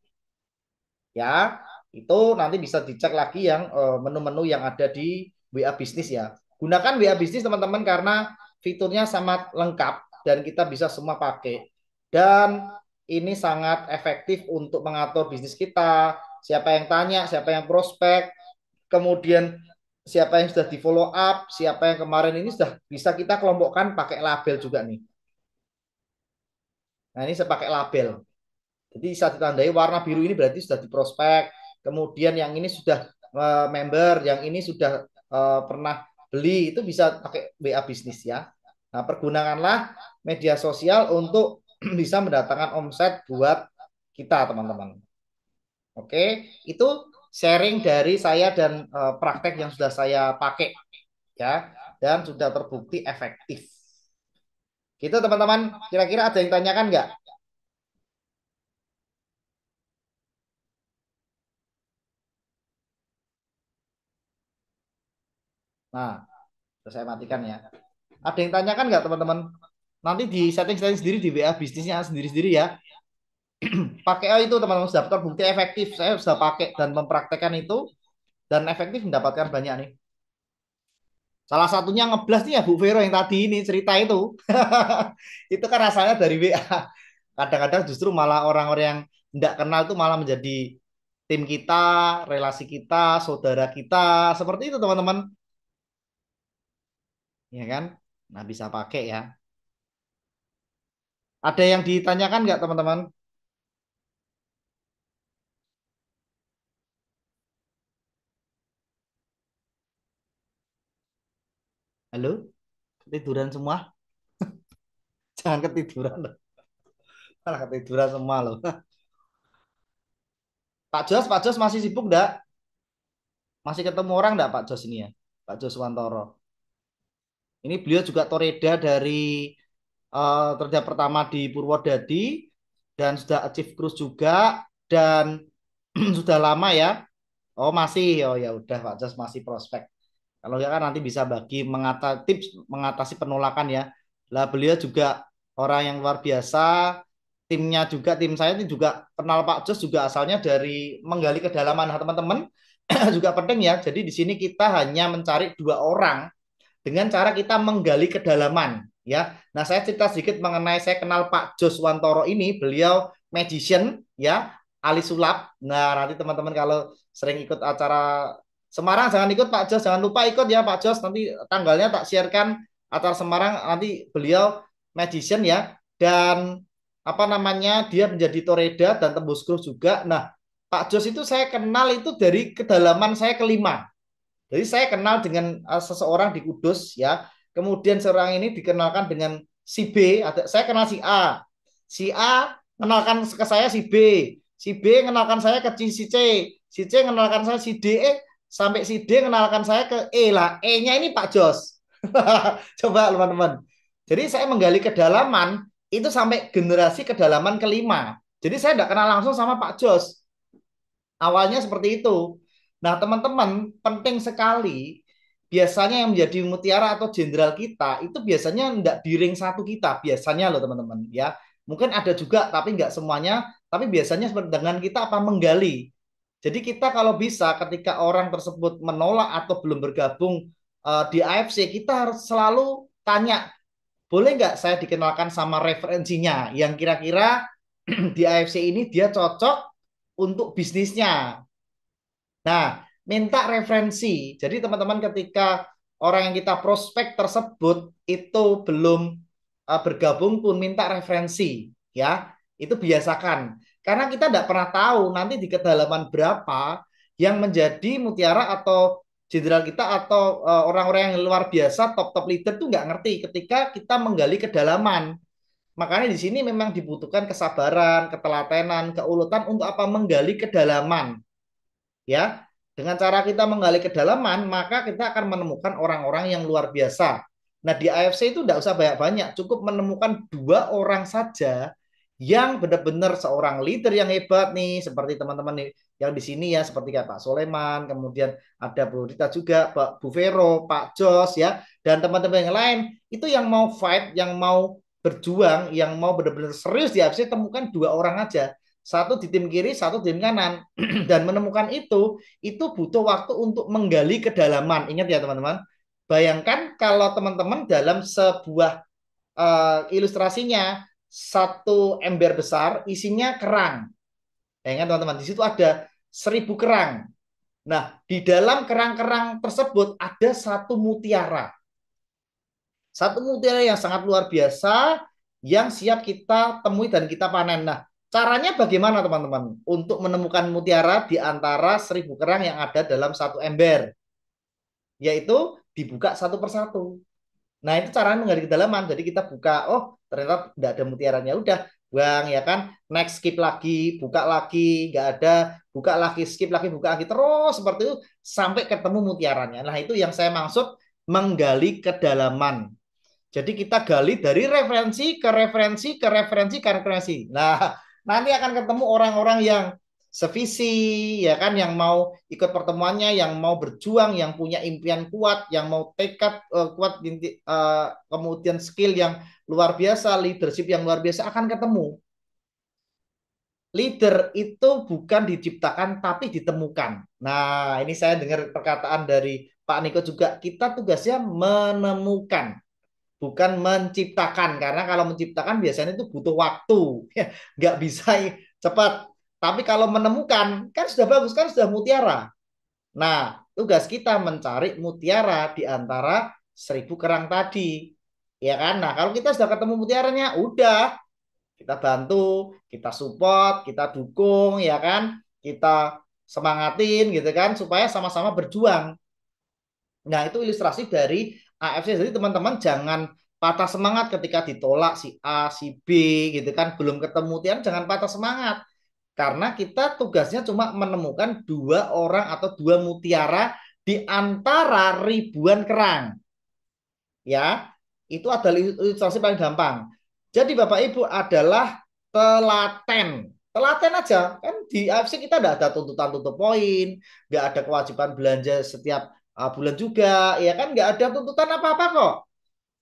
Ya, itu nanti bisa dicek lagi yang menu-menu yang ada di WA bisnis ya. Gunakan WA bisnis teman-teman karena fiturnya sangat lengkap dan kita bisa semua pakai. Dan ini sangat efektif untuk mengatur bisnis kita. Siapa yang tanya, siapa yang prospek, kemudian siapa yang sudah di follow up, siapa yang kemarin ini sudah bisa kita kelompokkan pakai label juga nih. Nah ini saya pakai label. Jadi bisa ditandai warna biru ini berarti sudah di prospek. Kemudian yang ini sudah member, yang ini sudah pernah beli, itu bisa pakai WA bisnis ya. Nah, pergunakanlah media sosial untuk bisa mendatangkan omset buat kita, teman-teman. Oke, itu sharing dari saya dan praktek yang sudah saya pakai ya, dan sudah terbukti efektif. Gitu, teman-teman. Kira-kira ada yang tanyakan nggak? Nah, saya matikan ya. Ada yang tanyakan nggak teman-teman? Nanti di setting-setting sendiri di WA bisnisnya sendiri-sendiri ya. Pakai itu teman-teman sudah terbukti efektif. Saya sudah pakai dan mempraktekkan itu dan efektif mendapatkan banyak nih. Salah satunya ngeblas nih ya Bu Vero yang tadi ini cerita itu. Itu kan rasanya dari WA. Kadang-kadang justru malah orang-orang yang tidak kenal itu malah menjadi tim kita, relasi kita, saudara kita. Seperti itu teman-teman. Ya kan? Nah bisa pakai ya. Ada yang ditanyakan nggak teman-teman? Halo? Ketiduran semua? Jangan ketiduran loh. Malah ketiduran semua loh. Pak Jos masih sibuk nggak? Masih ketemu orang nggak Pak Jos ini ya? Pak Jos Wantoro. Ini beliau juga toreda dari kerja pertama di Purwodadi dan sudah achieve cruise juga dan sudah lama ya. Oh masih, oh ya udah Pak Jos masih prospek. Kalau ya kan nanti bisa bagi tips mengatasi penolakan ya. Lah beliau juga orang yang luar biasa. Timnya juga tim saya ini juga kenal Pak Jos juga asalnya dari menggali kedalaman. Nah, teman-teman juga penting ya. Jadi di sini kita hanya mencari dua orang dengan cara kita menggali kedalaman ya. Nah, saya cerita sedikit mengenai saya kenal Pak Jos Wantoro ini, beliau magician ya, ahli sulap. Nah, nanti teman-teman kalau sering ikut acara Semarang jangan ikut Pak Jos, jangan lupa ikut ya Pak Jos. Nanti tanggalnya tak sharekan acara Semarang nanti beliau magician ya dan apa namanya dia menjadi toreda dan tembus krus juga. Nah, Pak Jos itu saya kenal itu dari kedalaman saya kelima. Jadi saya kenal dengan seseorang di Kudus ya. Kemudian seorang ini dikenalkan dengan si B, saya kenal si A. Si A kenalkan ke saya si B. Si B kenalkan saya ke si C. Si C kenalkan saya si D. Sampai si D kenalkan saya ke E lah. E-nya ini Pak Jos. Coba teman-teman. Jadi saya menggali kedalaman itu sampai generasi kedalaman kelima. Jadi saya tidak kenal langsung sama Pak Jos. Awalnya seperti itu. Nah, teman-teman, penting sekali biasanya yang menjadi mutiara atau jenderal kita itu biasanya tidak di ring satu kita, biasanya loh teman-teman ya. Mungkin ada juga tapi nggak semuanya, tapi biasanya dengan kita apa menggali. Jadi kita kalau bisa ketika orang tersebut menolak atau belum bergabung di AFC, kita harus selalu tanya, boleh nggak saya dikenalkan sama referensinya yang kira-kira di AFC ini dia cocok untuk bisnisnya. Nah, minta referensi. Jadi teman-teman ketika orang yang kita prospek tersebut itu belum bergabung pun minta referensi, ya. Itu biasakan. Karena kita tidak pernah tahu nanti di kedalaman berapa yang menjadi mutiara atau jenderal kita atau orang-orang yang luar biasa, top-top leader tuh nggak ngerti ketika kita menggali kedalaman. Makanya di sini memang dibutuhkan kesabaran, ketelatenan, keuletan untuk apa? Menggali kedalaman. Ya, dengan cara kita menggali kedalaman, maka kita akan menemukan orang-orang yang luar biasa. Nah, di AFC itu tidak usah banyak-banyak, cukup menemukan 2 orang saja yang benar-benar seorang leader yang hebat nih, seperti teman-teman nih yang di sini ya, seperti kayak Pak Soleman, kemudian ada Bu Rita juga, Pak Bu Vero, Pak Jos ya, dan teman-teman yang lain, itu yang mau fight, yang mau berjuang, yang mau benar-benar serius di AFC, temukan 2 orang aja. Satu di tim kiri, satu di tim kanan. Dan menemukan itu butuh waktu untuk menggali kedalaman. Ingat ya teman-teman. Bayangkan kalau teman-teman dalam sebuah ilustrasinya satu ember besar isinya kerang. Ya kan teman-teman, di situ ada 1.000 kerang. Nah, di dalam kerang-kerang tersebut ada satu mutiara. Satu mutiara yang sangat luar biasa yang siap kita temui dan kita panen. Nah, caranya bagaimana teman-teman untuk menemukan mutiara di antara 1.000 kerang yang ada dalam satu ember? Yaitu dibuka satu persatu. Nah, itu cara menggali kedalaman. Jadi kita buka, oh ternyata tidak ada mutiaranya. Udah, buang ya kan. Next, skip lagi, buka lagi, nggak ada, buka lagi, skip lagi, buka lagi. Terus seperti itu sampai ketemu mutiaranya. Nah, itu yang saya maksud menggali kedalaman. Jadi kita gali dari referensi ke referensi ke referensi ke referensi. Nah, nanti akan ketemu orang-orang yang sevisi, ya kan, yang mau ikut pertemuannya, yang mau berjuang, yang punya impian kuat, yang mau tekad kuat, kemudian skill yang luar biasa, leadership yang luar biasa akan ketemu. Leader itu bukan diciptakan tapi ditemukan. Nah, ini saya dengar perkataan dari Pak Niko juga. Kita tugasnya menemukan, bukan menciptakan, karena kalau menciptakan biasanya itu butuh waktu ya, nggak bisa cepat. Tapi kalau menemukan kan sudah bagus, kan sudah mutiara. Nah, tugas kita mencari mutiara di antara 1.000 kerang tadi, ya kan. Nah, kalau kita sudah ketemu mutiaranya, udah kita bantu, kita support, kita dukung, ya kan, kita semangatin gitu kan, supaya sama-sama berjuang. Nah, itu ilustrasi dari AFC. Jadi teman-teman jangan patah semangat ketika ditolak si A, si B gitu kan, belum ketemu Tian, jangan patah semangat. Karena kita tugasnya cuma menemukan 2 orang atau 2 mutiara di antara ribuan kerang. Ya, itu adalah ilustrasi paling gampang. Jadi Bapak Ibu adalah telaten. Telaten aja. Kan di AFC kita tidak ada tuntutan tutup poin, nggak ada kewajiban belanja setiap bulan juga, ya kan nggak ada tuntutan apa-apa kok.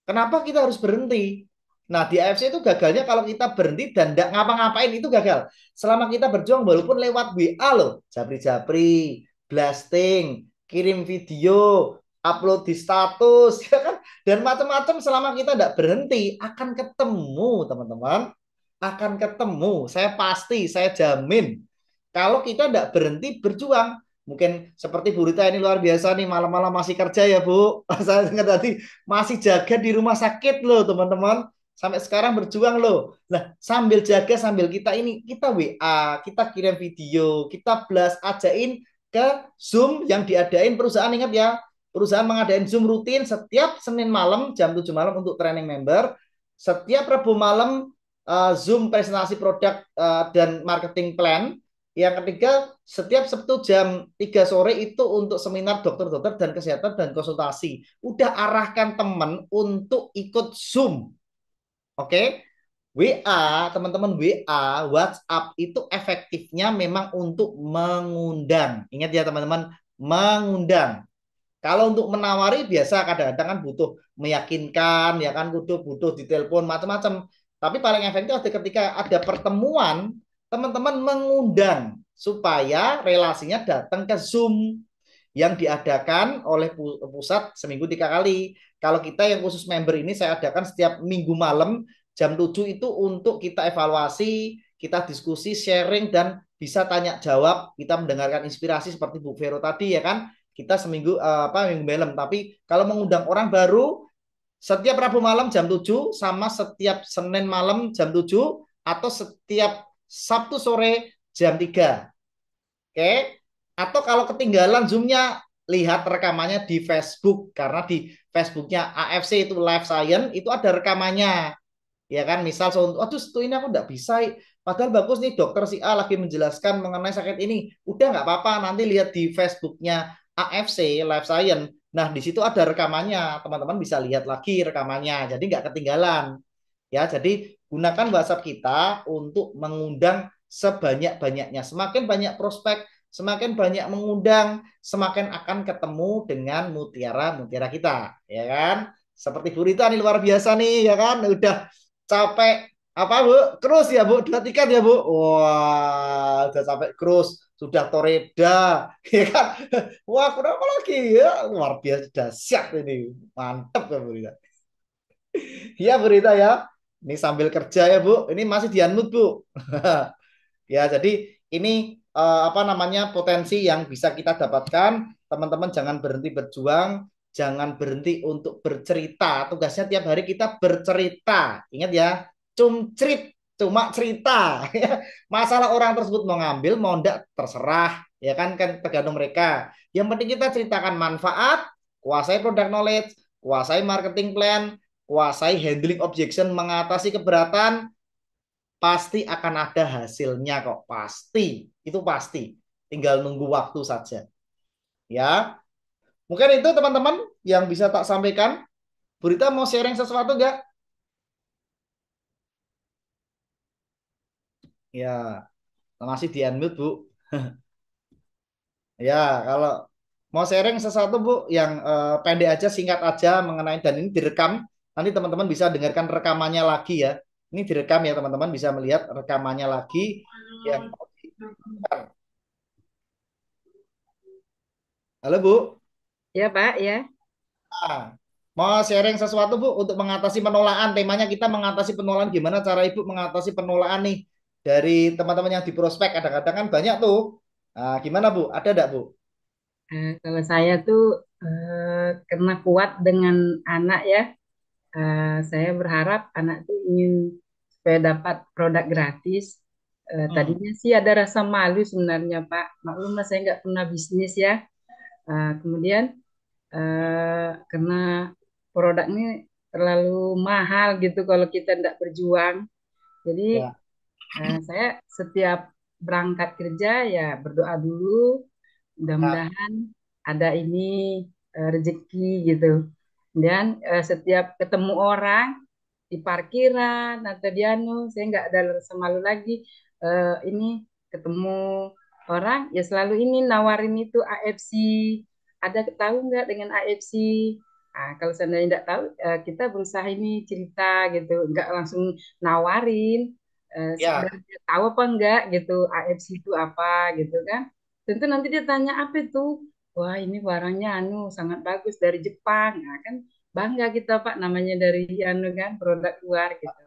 Kenapa kita harus berhenti? Nah, di AFC itu gagalnya kalau kita berhenti dan nggak ngapa-ngapain, itu gagal. Selama kita berjuang walaupun lewat WA loh, japri-japri, blasting, kirim video, upload di status, ya kan? Dan macam-macam, selama kita nggak berhenti akan ketemu, teman-teman. Akan ketemu. Saya pasti, saya jamin. Kalau kita nggak berhenti berjuang, mungkin seperti Bu Rita ini luar biasa nih, malam-malam masih kerja ya Bu. Saya dengar tadi masih jaga di rumah sakit loh teman-teman. Sampai sekarang berjuang loh. Nah, sambil jaga, sambil kita ini, kita WA, kita kirim video, kita blast, ajain ke Zoom yang diadain perusahaan. Ingat ya, perusahaan mengadain Zoom rutin setiap Senin malam jam 7 malam untuk training member. Setiap Rabu malam Zoom presentasi produk dan marketing plan. Yang ketiga, setiap Sabtu jam 3 sore itu untuk seminar dokter-dokter dan kesehatan dan konsultasi. Udah arahkan teman untuk ikut Zoom. Oke? WA, teman-teman, WA, WhatsApp itu efektifnya memang untuk mengundang. Ingat ya teman-teman, mengundang. Kalau untuk menawari biasa kadang-kadang kan butuh meyakinkan, ya kan, butuh ditelepon macam-macam. Tapi paling efektif ketika ada pertemuan, teman-teman mengundang supaya relasinya datang ke Zoom yang diadakan oleh pusat seminggu 3 kali. Kalau kita yang khusus member ini saya adakan setiap minggu malam jam 7 itu untuk kita evaluasi, kita diskusi, sharing, dan bisa tanya jawab, kita mendengarkan inspirasi seperti Bu Vero tadi ya kan. Kita seminggu minggu malam. Tapi kalau mengundang orang baru setiap Rabu malam jam 7 sama setiap Senin malam jam 7 atau setiap Sabtu sore jam 3. Oke. Atau kalau ketinggalan Zoom-nya lihat rekamannya di Facebook karena di Facebooknya AFC itu Life Science itu ada rekamannya ya kan misal aduh ini aku nggak bisa padahal bagus nih dokter si A lagi menjelaskan mengenai sakit ini udah nggak apa-apa nanti lihat di Facebooknya AFC Life Science nah di situ ada rekamannya teman-teman bisa lihat lagi rekamannya jadi nggak ketinggalan ya jadi gunakan WhatsApp kita untuk mengundang sebanyak-banyaknya semakin banyak prospek semakin banyak mengundang semakin akan ketemu dengan mutiara-mutiara kita ya kan seperti Bu Rita nih luar biasa nih ya kan udah capek apa Bu? Cruise ya Bu? 2 tiket ya Bu? Wah, udah sampai cruise, sudah toreda, ya kan? Wah, kenapa lagi ya? Luar biasa dahsyat ini. Mantap ya Bu Rita. Iya Bu Rita ya. Ini sambil kerja ya Bu. Ini masih di unmute Bu. Ya, jadi ini apa namanya potensi yang bisa kita dapatkan. Teman-teman jangan berhenti berjuang, jangan berhenti untuk bercerita. Tugasnya tiap hari kita bercerita. Ingat ya, cumcrit, cuma cerita. Masalah orang tersebut mau ngambil, mau enggak terserah. Ya kan tergantung mereka. Yang penting kita ceritakan manfaat, kuasai product knowledge, kuasai marketing plan, kuasai handling objection, mengatasi keberatan, pasti akan ada hasilnya kok. Pasti. Itu pasti. Tinggal nunggu waktu saja. Ya. Mungkin itu teman-teman yang bisa tak sampaikan. Burita mau sharing sesuatu nggak? Ya, masih di unmute, Bu. Ya, kalau mau sharing sesuatu, Bu, yang pendek aja, singkat aja mengenai dan ini direkam. Nanti teman-teman bisa dengarkan rekamannya lagi ya. Ini direkam ya, teman-teman bisa melihat rekamannya lagi yang Halo, Bu. Ya Pak, ya. Ah, mau sharing sesuatu Bu untuk mengatasi penolakan. Temanya kita mengatasi penolakan. Gimana cara Ibu mengatasi penolakan nih dari teman-teman yang di prospek? Kadang-kadang kan banyak tuh. Nah, gimana Bu? Ada enggak Bu? Kalau saya tuh karena kuat dengan anak ya, saya berharap anak tuh ingin supaya dapat produk gratis. Hmm, Tadinya sih ada rasa malu sebenarnya Pak. Maklum lah saya nggak pernah bisnis ya. Kemudian karena produk ini terlalu mahal gitu kalau kita tidak berjuang. Jadi ya, saya setiap berangkat kerja ya berdoa dulu, ya, mudah-mudahan ada ini rezeki gitu. Dan setiap ketemu orang di parkiran atau di anu, saya nggak ada rasa malu lagi. Ini ketemu orang ya selalu ini nawarin itu AFC. Ada tahu nggak dengan AFC? Nah, kalau seandainya nggak tahu, kita berusaha ini cerita gitu, nggak langsung nawarin. ya, Sebenarnya tahu apa enggak gitu, AFC itu apa gitu kan? Tentu nanti dia tanya apa itu? Wah ini barangnya anu sangat bagus dari Jepang. Nah kan bangga kita Pak namanya dari anu kan produk luar gitu.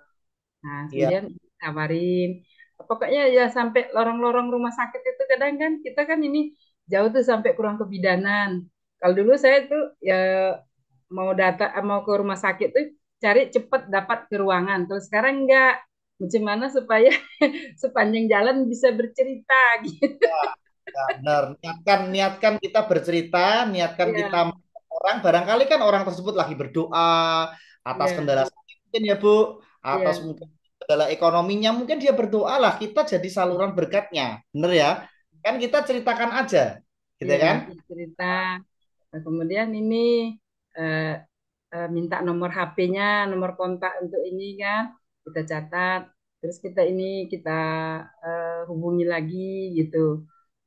Nah ya, kemudian kabarin. Pokoknya ya sampai lorong-lorong rumah sakit itu kadang kan kita kan ini jauh tuh sampai kurang kebidanan. Kalau dulu saya tuh ya mau ke rumah sakit tuh cari cepet dapat ke ruangan. Kalau sekarang enggak. Bagaimana supaya sepanjang jalan bisa bercerita gitu. ya, benar. Niatkan kita bercerita, niatkan kita Ya, orang. Barangkali kan orang tersebut lagi berdoa atas ya, kendala sakit mungkin ya Bu, atas ya. mungkin kendala ekonominya, mungkin dia berdoa lah. Kita jadi saluran berkatnya, bener ya? Kan kita ceritakan aja, gitu Ya, kan? cerita. Nah, kemudian ini eh, minta nomor HP-nya, nomor kontak untuk ini kan, kita catat. Terus kita hubungi lagi gitu.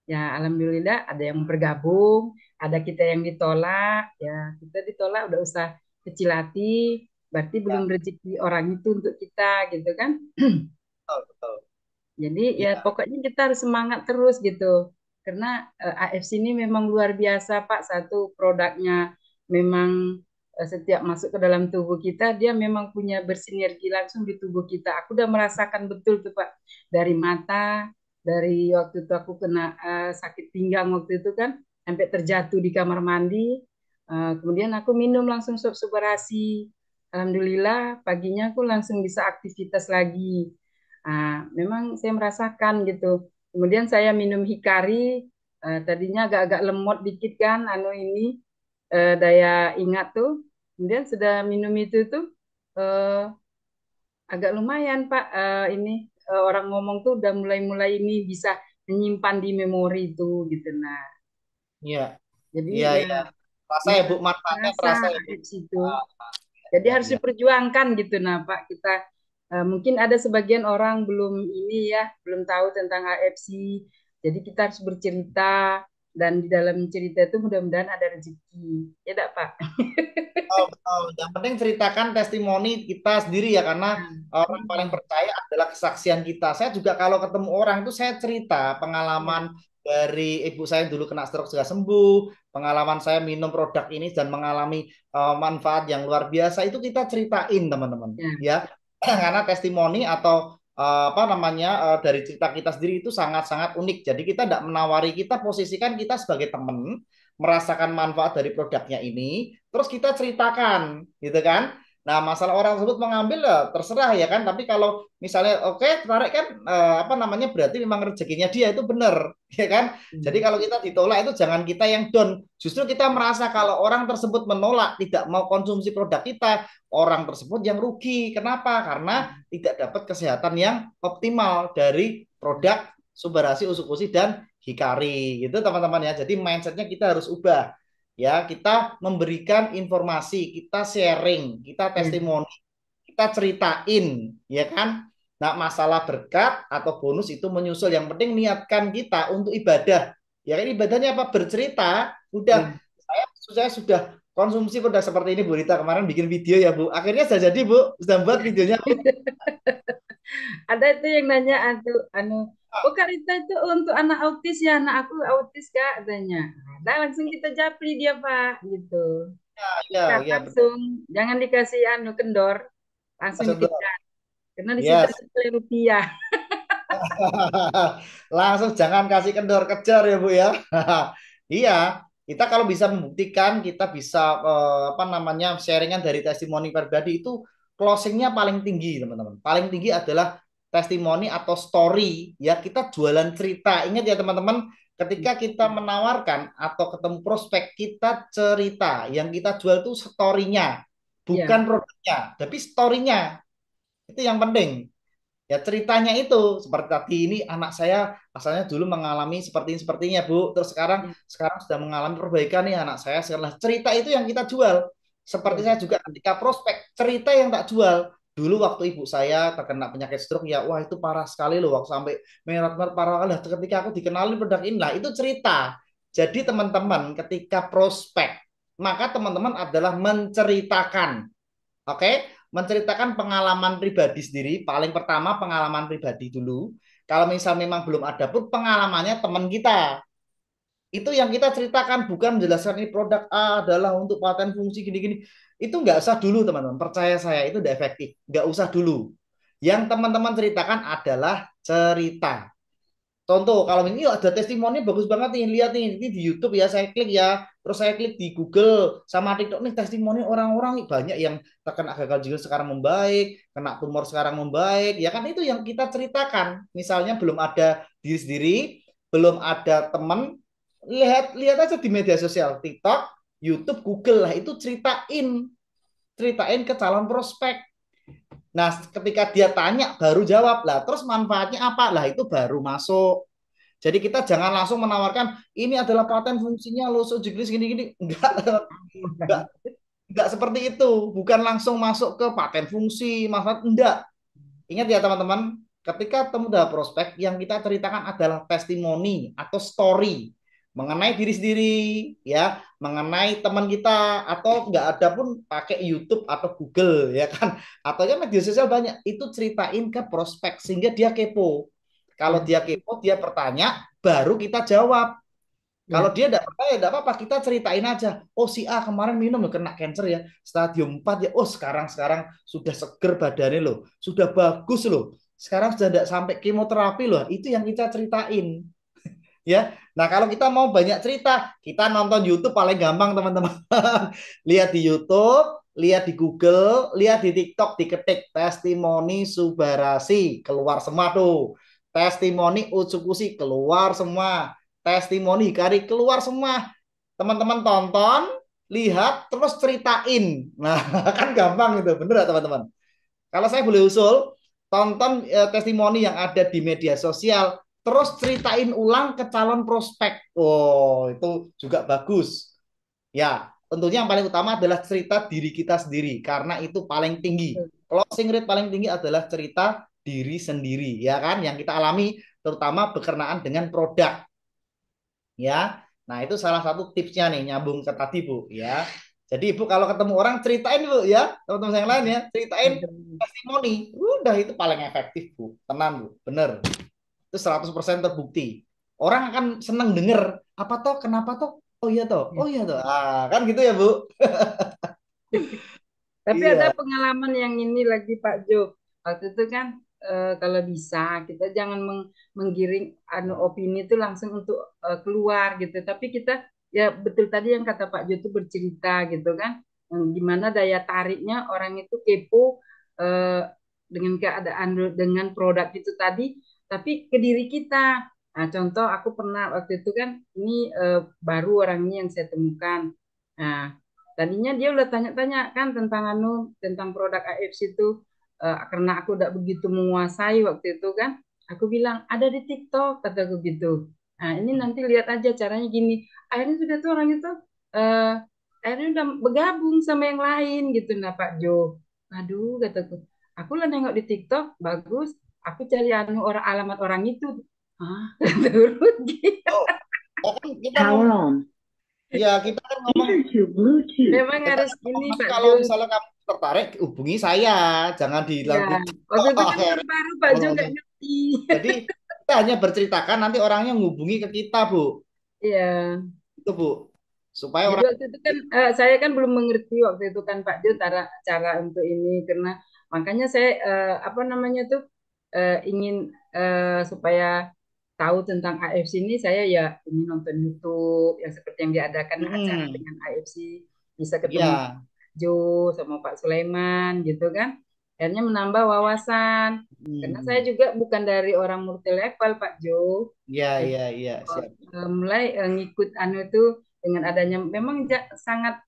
Ya, alhamdulillah ada yang bergabung, ada kita yang ditolak. Ya, kita ditolak udah usah kecil hati, berarti belum Ya, rezeki orang itu untuk kita gitu kan. betul, betul. Jadi ya Ya, pokoknya kita harus semangat terus gitu. Karena AFC ini memang luar biasa Pak. Satu produknya memang setiap masuk ke dalam tubuh kita dia memang punya bersinergi langsung di tubuh kita. Aku udah merasakan betul tuh Pak. Dari mata, dari waktu itu aku kena sakit pinggang waktu itu kan sampai terjatuh di kamar mandi. Kemudian aku minum langsung sup subarasi. Alhamdulillah paginya aku langsung bisa aktivitas lagi. Memang saya merasakan gitu. Kemudian saya minum hikari, Tadinya agak-agak lemot dikit kan, daya ingat tuh. Kemudian sudah minum itu tuh eh, agak lumayan Pak. Orang ngomong tuh udah mulai-mulai ini bisa menyimpan di memori itu gitu. Nah, Iya, jadi iya, ya iya. Terasa ya ya Bu, manfaatnya terasa terasa ya Bu. AFC itu. Ah, Jadi iya, harus iya. diperjuangkan gitu. Nah, Pak, kita mungkin ada sebagian orang belum ini ya, belum tahu tentang AFC. Jadi kita harus bercerita dan di dalam cerita itu mudah-mudahan ada rezeki. Ya enggak, Pak? Betul, betul. Yang penting ceritakan testimoni kita sendiri ya, karena Nah, orang paling mm, percaya adalah kesaksian kita. Saya juga kalau ketemu orang itu saya cerita ya, pengalaman dari ibu saya yang dulu kena stroke sudah sembuh, pengalaman saya minum produk ini dan mengalami manfaat yang luar biasa itu kita ceritain teman-teman ya, ya. Karena testimoni atau apa namanya dari cerita kita sendiri itu sangat-sangat unik. Jadi kita tidak menawari, kita posisikan kita sebagai teman merasakan manfaat dari produknya ini, terus kita ceritakan, gitu kan? Nah, masalah orang tersebut mengambil ya terserah ya kan. Tapi kalau misalnya oke, tarik kan apa namanya berarti memang rezekinya dia itu benar, ya kan? Jadi mm, kalau kita ditolak itu jangan kita yang down. Justru kita merasa kalau orang tersebut menolak, tidak mau konsumsi produk kita, orang tersebut yang rugi. Kenapa? Karena tidak dapat kesehatan yang optimal dari produk Subbarasi, Usukusi dan Hikari gitu teman-teman ya. Jadi mindsetnya kita harus ubah ya. Kita memberikan informasi, kita sharing, kita ya, testimoni, kita ceritain ya kan. Nah masalah berkat atau bonus itu menyusul. Yang penting niatkan kita untuk ibadah. Ya kan ibadahnya apa? Bercerita. Udah ya. saya sudah konsumsi produk seperti ini Bu Rita kemarin bikin video ya Bu. Akhirnya sudah jadi Bu, sudah buat videonya Bu. Ada itu yang nanya oh Kak Rita itu untuk anak autis ya, anak aku autis Kak, katanya. Ada langsung kita japri dia Pak, gitu. Ya, Kejar ya betul. langsung, jangan dikasih kendor, langsung Betul. dikejar. Karena di situ Yes. ada nilai rupiah. Langsung jangan kasih kendor, kejar ya Bu ya. Iya, kita kalau bisa membuktikan, kita bisa apa namanya sharingan dari testimoni pribadi itu closingnya paling tinggi teman-teman. Paling tinggi adalah testimoni atau story ya. Kita jualan cerita. Ingat ya teman-teman, ketika kita menawarkan atau ketemu prospek kita cerita. Yang kita jual itu story-nya, bukan Ya, produknya, tapi story-nya. Itu yang penting. Ya ceritanya itu seperti tadi ini anak saya asalnya dulu mengalami seperti ini sepertinya Bu, terus sekarang ya, sekarang sudah mengalami perbaikan nih anak saya. Setelah cerita itu yang kita jual. Seperti ya, saya juga ketika prospek cerita yang tak jual. Dulu waktu ibu saya terkena penyakit stroke ya, wah itu parah sekali loh waktu sampai merah-merah parah kali. Lah, ketika aku dikenalin produk ini lah itu cerita. Jadi teman-teman ketika prospek maka teman-teman adalah menceritakan. Oke, menceritakan pengalaman pribadi sendiri. Paling pertama pengalaman pribadi dulu. Kalau misal memang belum ada pun pengalamannya teman kita. Itu yang kita ceritakan, bukan menjelaskan ini produk A adalah untuk paten fungsi gini-gini. Itu nggak usah dulu teman-teman. Percaya saya itu udah efektif. Nggak usah dulu. Yang teman-teman ceritakan adalah cerita. Contoh, kalau ini ada testimoni bagus banget nih, lihat nih, ini di YouTube ya, saya klik ya, terus saya klik di Google sama TikTok nih testimoni orang-orang banyak yang terkena gagal ginjal sekarang membaik, kena tumor sekarang membaik, ya kan itu yang kita ceritakan. Misalnya belum ada diri sendiri, belum ada teman, lihat lihat aja di media sosial, TikTok, YouTube, Google lah itu ceritain ke calon prospek. Nah, ketika dia tanya baru jawab lah, terus manfaatnya apa lah itu baru masuk. Jadi kita jangan langsung menawarkan ini adalah paten fungsinya loh jenis gini-gini. Enggak, enggak seperti itu. Bukan langsung masuk ke paten fungsi, manfaat enggak. Ingat ya teman-teman, ketika temu dengan prospek yang kita ceritakan adalah testimoni atau story mengenai diri sendiri ya, mengenai teman kita atau enggak ada pun pakai YouTube atau Google ya kan, atau ya media sosial banyak itu ceritain ke prospek sehingga dia kepo. Kalau ya, dia kepo, dia bertanya, baru kita jawab. Kalau ya. dia tidak percaya, tidak apa-apa. Kita ceritain aja. Oh si A kemarin minum loh, kena cancer ya. Stadium 4 ya. Oh sekarang sudah seger badannya loh. Sudah bagus loh. Sekarang sudah tidak sampai kemoterapi loh. Itu yang kita ceritain. Ya. Nah kalau kita mau banyak cerita, kita nonton YouTube paling gampang teman-teman. Lihat di YouTube, lihat di Google, lihat di TikTok, diketik testimoni Subbarasi. Keluar semua tuh. Testimoni Utsukushi keluar semua. testimoni Hikari keluar semua. Teman-teman tonton, lihat, terus ceritain. Nah, kan gampang itu, bener gak teman-teman? Kalau saya boleh usul, tonton testimoni yang ada di media sosial, terus ceritain ulang ke calon prospek. Oh, itu juga bagus. Ya, tentunya yang paling utama adalah cerita diri kita sendiri, karena itu paling tinggi. Closing rate paling tinggi adalah cerita diri sendiri, ya kan? Yang kita alami, terutama berkenaan dengan produk, ya. Nah, itu salah satu tipsnya nih, nyambung ke tadi, Bu, ya. Jadi, Ibu kalau ketemu orang ceritain, Bu, ya. Teman-teman yang lain ya, ceritain testimoni. Udah itu paling efektif, Bu. Tenang, Bu. Bener. Itu 100% terbukti. Orang akan seneng denger, apa toh, kenapa toh? Oh iya toh. Oh iya toh. Ah, kan gitu ya, Bu. Tapi ada Iya. pengalaman yang ini lagi Pak Jo. Waktu itu kan kalau bisa kita jangan menggiring opini itu langsung untuk keluar gitu. Tapi kita ya betul tadi yang kata Pak Jo itu bercerita gitu kan. Gimana daya tariknya orang itu kepo eh, dengan keadaan dengan produk itu tadi, tapi ke diri kita. Nah, contoh aku pernah waktu itu kan ini baru orangnya yang saya temukan. Nah, tadinya dia udah tanya-tanya kan tentang tentang produk AFC itu karena aku udah begitu menguasai waktu itu kan. Aku bilang ada di TikTok kataku gitu. Nah, ini nanti lihat aja caranya gini. Akhirnya sudah tuh orang itu eh akhirnya udah bergabung sama yang lain gitu nah Pak Jo. Aduh kataku. Aku lah nengok di TikTok bagus. Aku cari orang alamat orang itu. Ah, turut gitu. Oh, kan kita ngomong, ya kita kan ngomong, Memang kita harus kan ngomong gini nanti Pak kalau Jo. misalnya kamu tertarik, hubungi saya. Jangan di Ya, di waktu TikTok. itu kan baru-baru Pak Jo nggak ngerti. Jadi kita hanya berceritakan, nanti orangnya ngubungi ke kita, Bu. Iya. Itu, Bu. Supaya Jadi orang, waktu itu kan saya kan belum mengerti waktu itu kan Pak Jo cara cara untuk ini karena makanya saya apa namanya tuh ingin supaya tahu tentang AFC ini saya ya ingin nonton YouTube yang seperti yang diadakan acara dengan AFC bisa ketemu ya, Jo sama Pak Sulaiman gitu kan. Akhirnya menambah wawasan karena saya juga bukan dari orang multi level Pak Jo. ya, Jadi ya, ya, siap. mulai ngikut anu itu dengan adanya memang sangat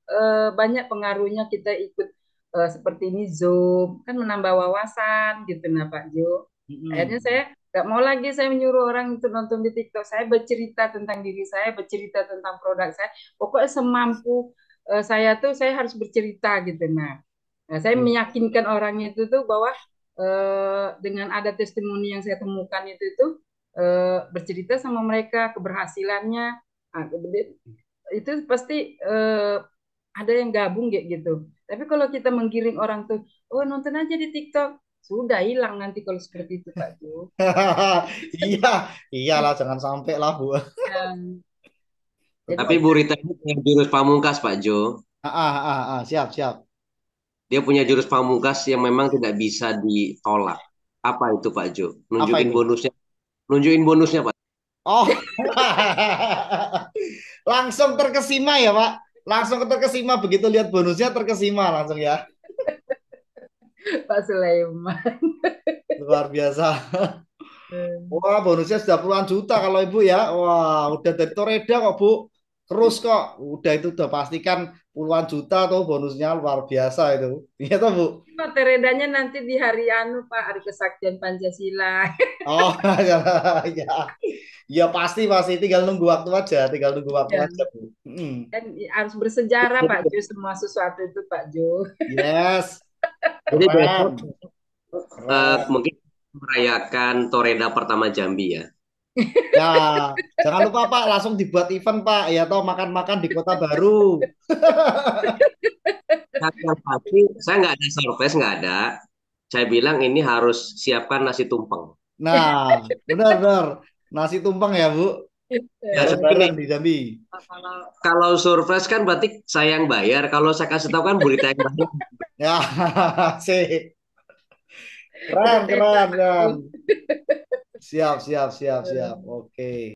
banyak pengaruhnya kita ikut seperti ini Zoom kan menambah wawasan gitu nah Pak Jo. Akhirnya saya nggak mau lagi saya menyuruh orang untuk nonton di TikTok. Saya bercerita tentang diri saya, bercerita tentang produk saya. Pokoknya semampu saya tuh saya harus bercerita gitu. Nah, saya meyakinkan orang itu tuh bahwa dengan ada testimoni yang saya temukan itu bercerita sama mereka keberhasilannya. Nah, itu pasti ada yang gabung kayak gitu. Tapi kalau kita menggiring orang tuh, oh nonton aja di TikTok, sudah hilang nanti kalau seperti itu Pak Jo. Iya, iyalah, jangan sampai lah, Bu. Ya, jadi Tapi Bu kita Rita ini punya jurus pamungkas, Pak Jo. Siap, siap. Dia punya jurus pamungkas yang memang tidak bisa ditolak. Apa itu, Pak Jo? Apa Nunjukin itu? bonusnya. Nunjukin bonusnya, Pak. Oh, langsung terkesima ya, Pak. Langsung terkesima begitu lihat bonusnya, terkesima langsung ya. Pak Sulaiman. Luar biasa. Wah, bonusnya sudah puluhan juta kalau Ibu ya. Wah, udah dari Toreda kok, Bu. Terus kok. Udah itu udah pastikan puluhan juta tuh bonusnya, luar biasa itu. Iya tuh, Bu. Teredanya nanti di hari anu Pak, hari kesaktian Pancasila. Oh, ya. Ya. Ya pasti pasti tinggal nunggu waktu aja, tinggal nunggu waktu Ya, aja, Bu. kan harus bersejarah Pak Jo semua sesuatu itu Pak Jo. Yes, Jadi keren, besok keren. mungkin merayakan Toreda pertama Jambi ya. Ya, jangan lupa Pak, langsung dibuat event Pak, ya toh makan-makan di kota baru. Nah, yang pasti saya nggak ada surprise, nggak ada. Saya bilang ini harus siapkan nasi tumpeng. Nah, benar-benar nasi tumpeng ya Bu, Ya seperti ini. bareng-bareng di Jambi. Kalau surprise kan berarti saya yang bayar. Kalau saya kasih tahu kan berita yang bayar. Ya, sih, keren, Berbeda keren, Pak Jo. keren. Siap, siap, siap, siap. Oke.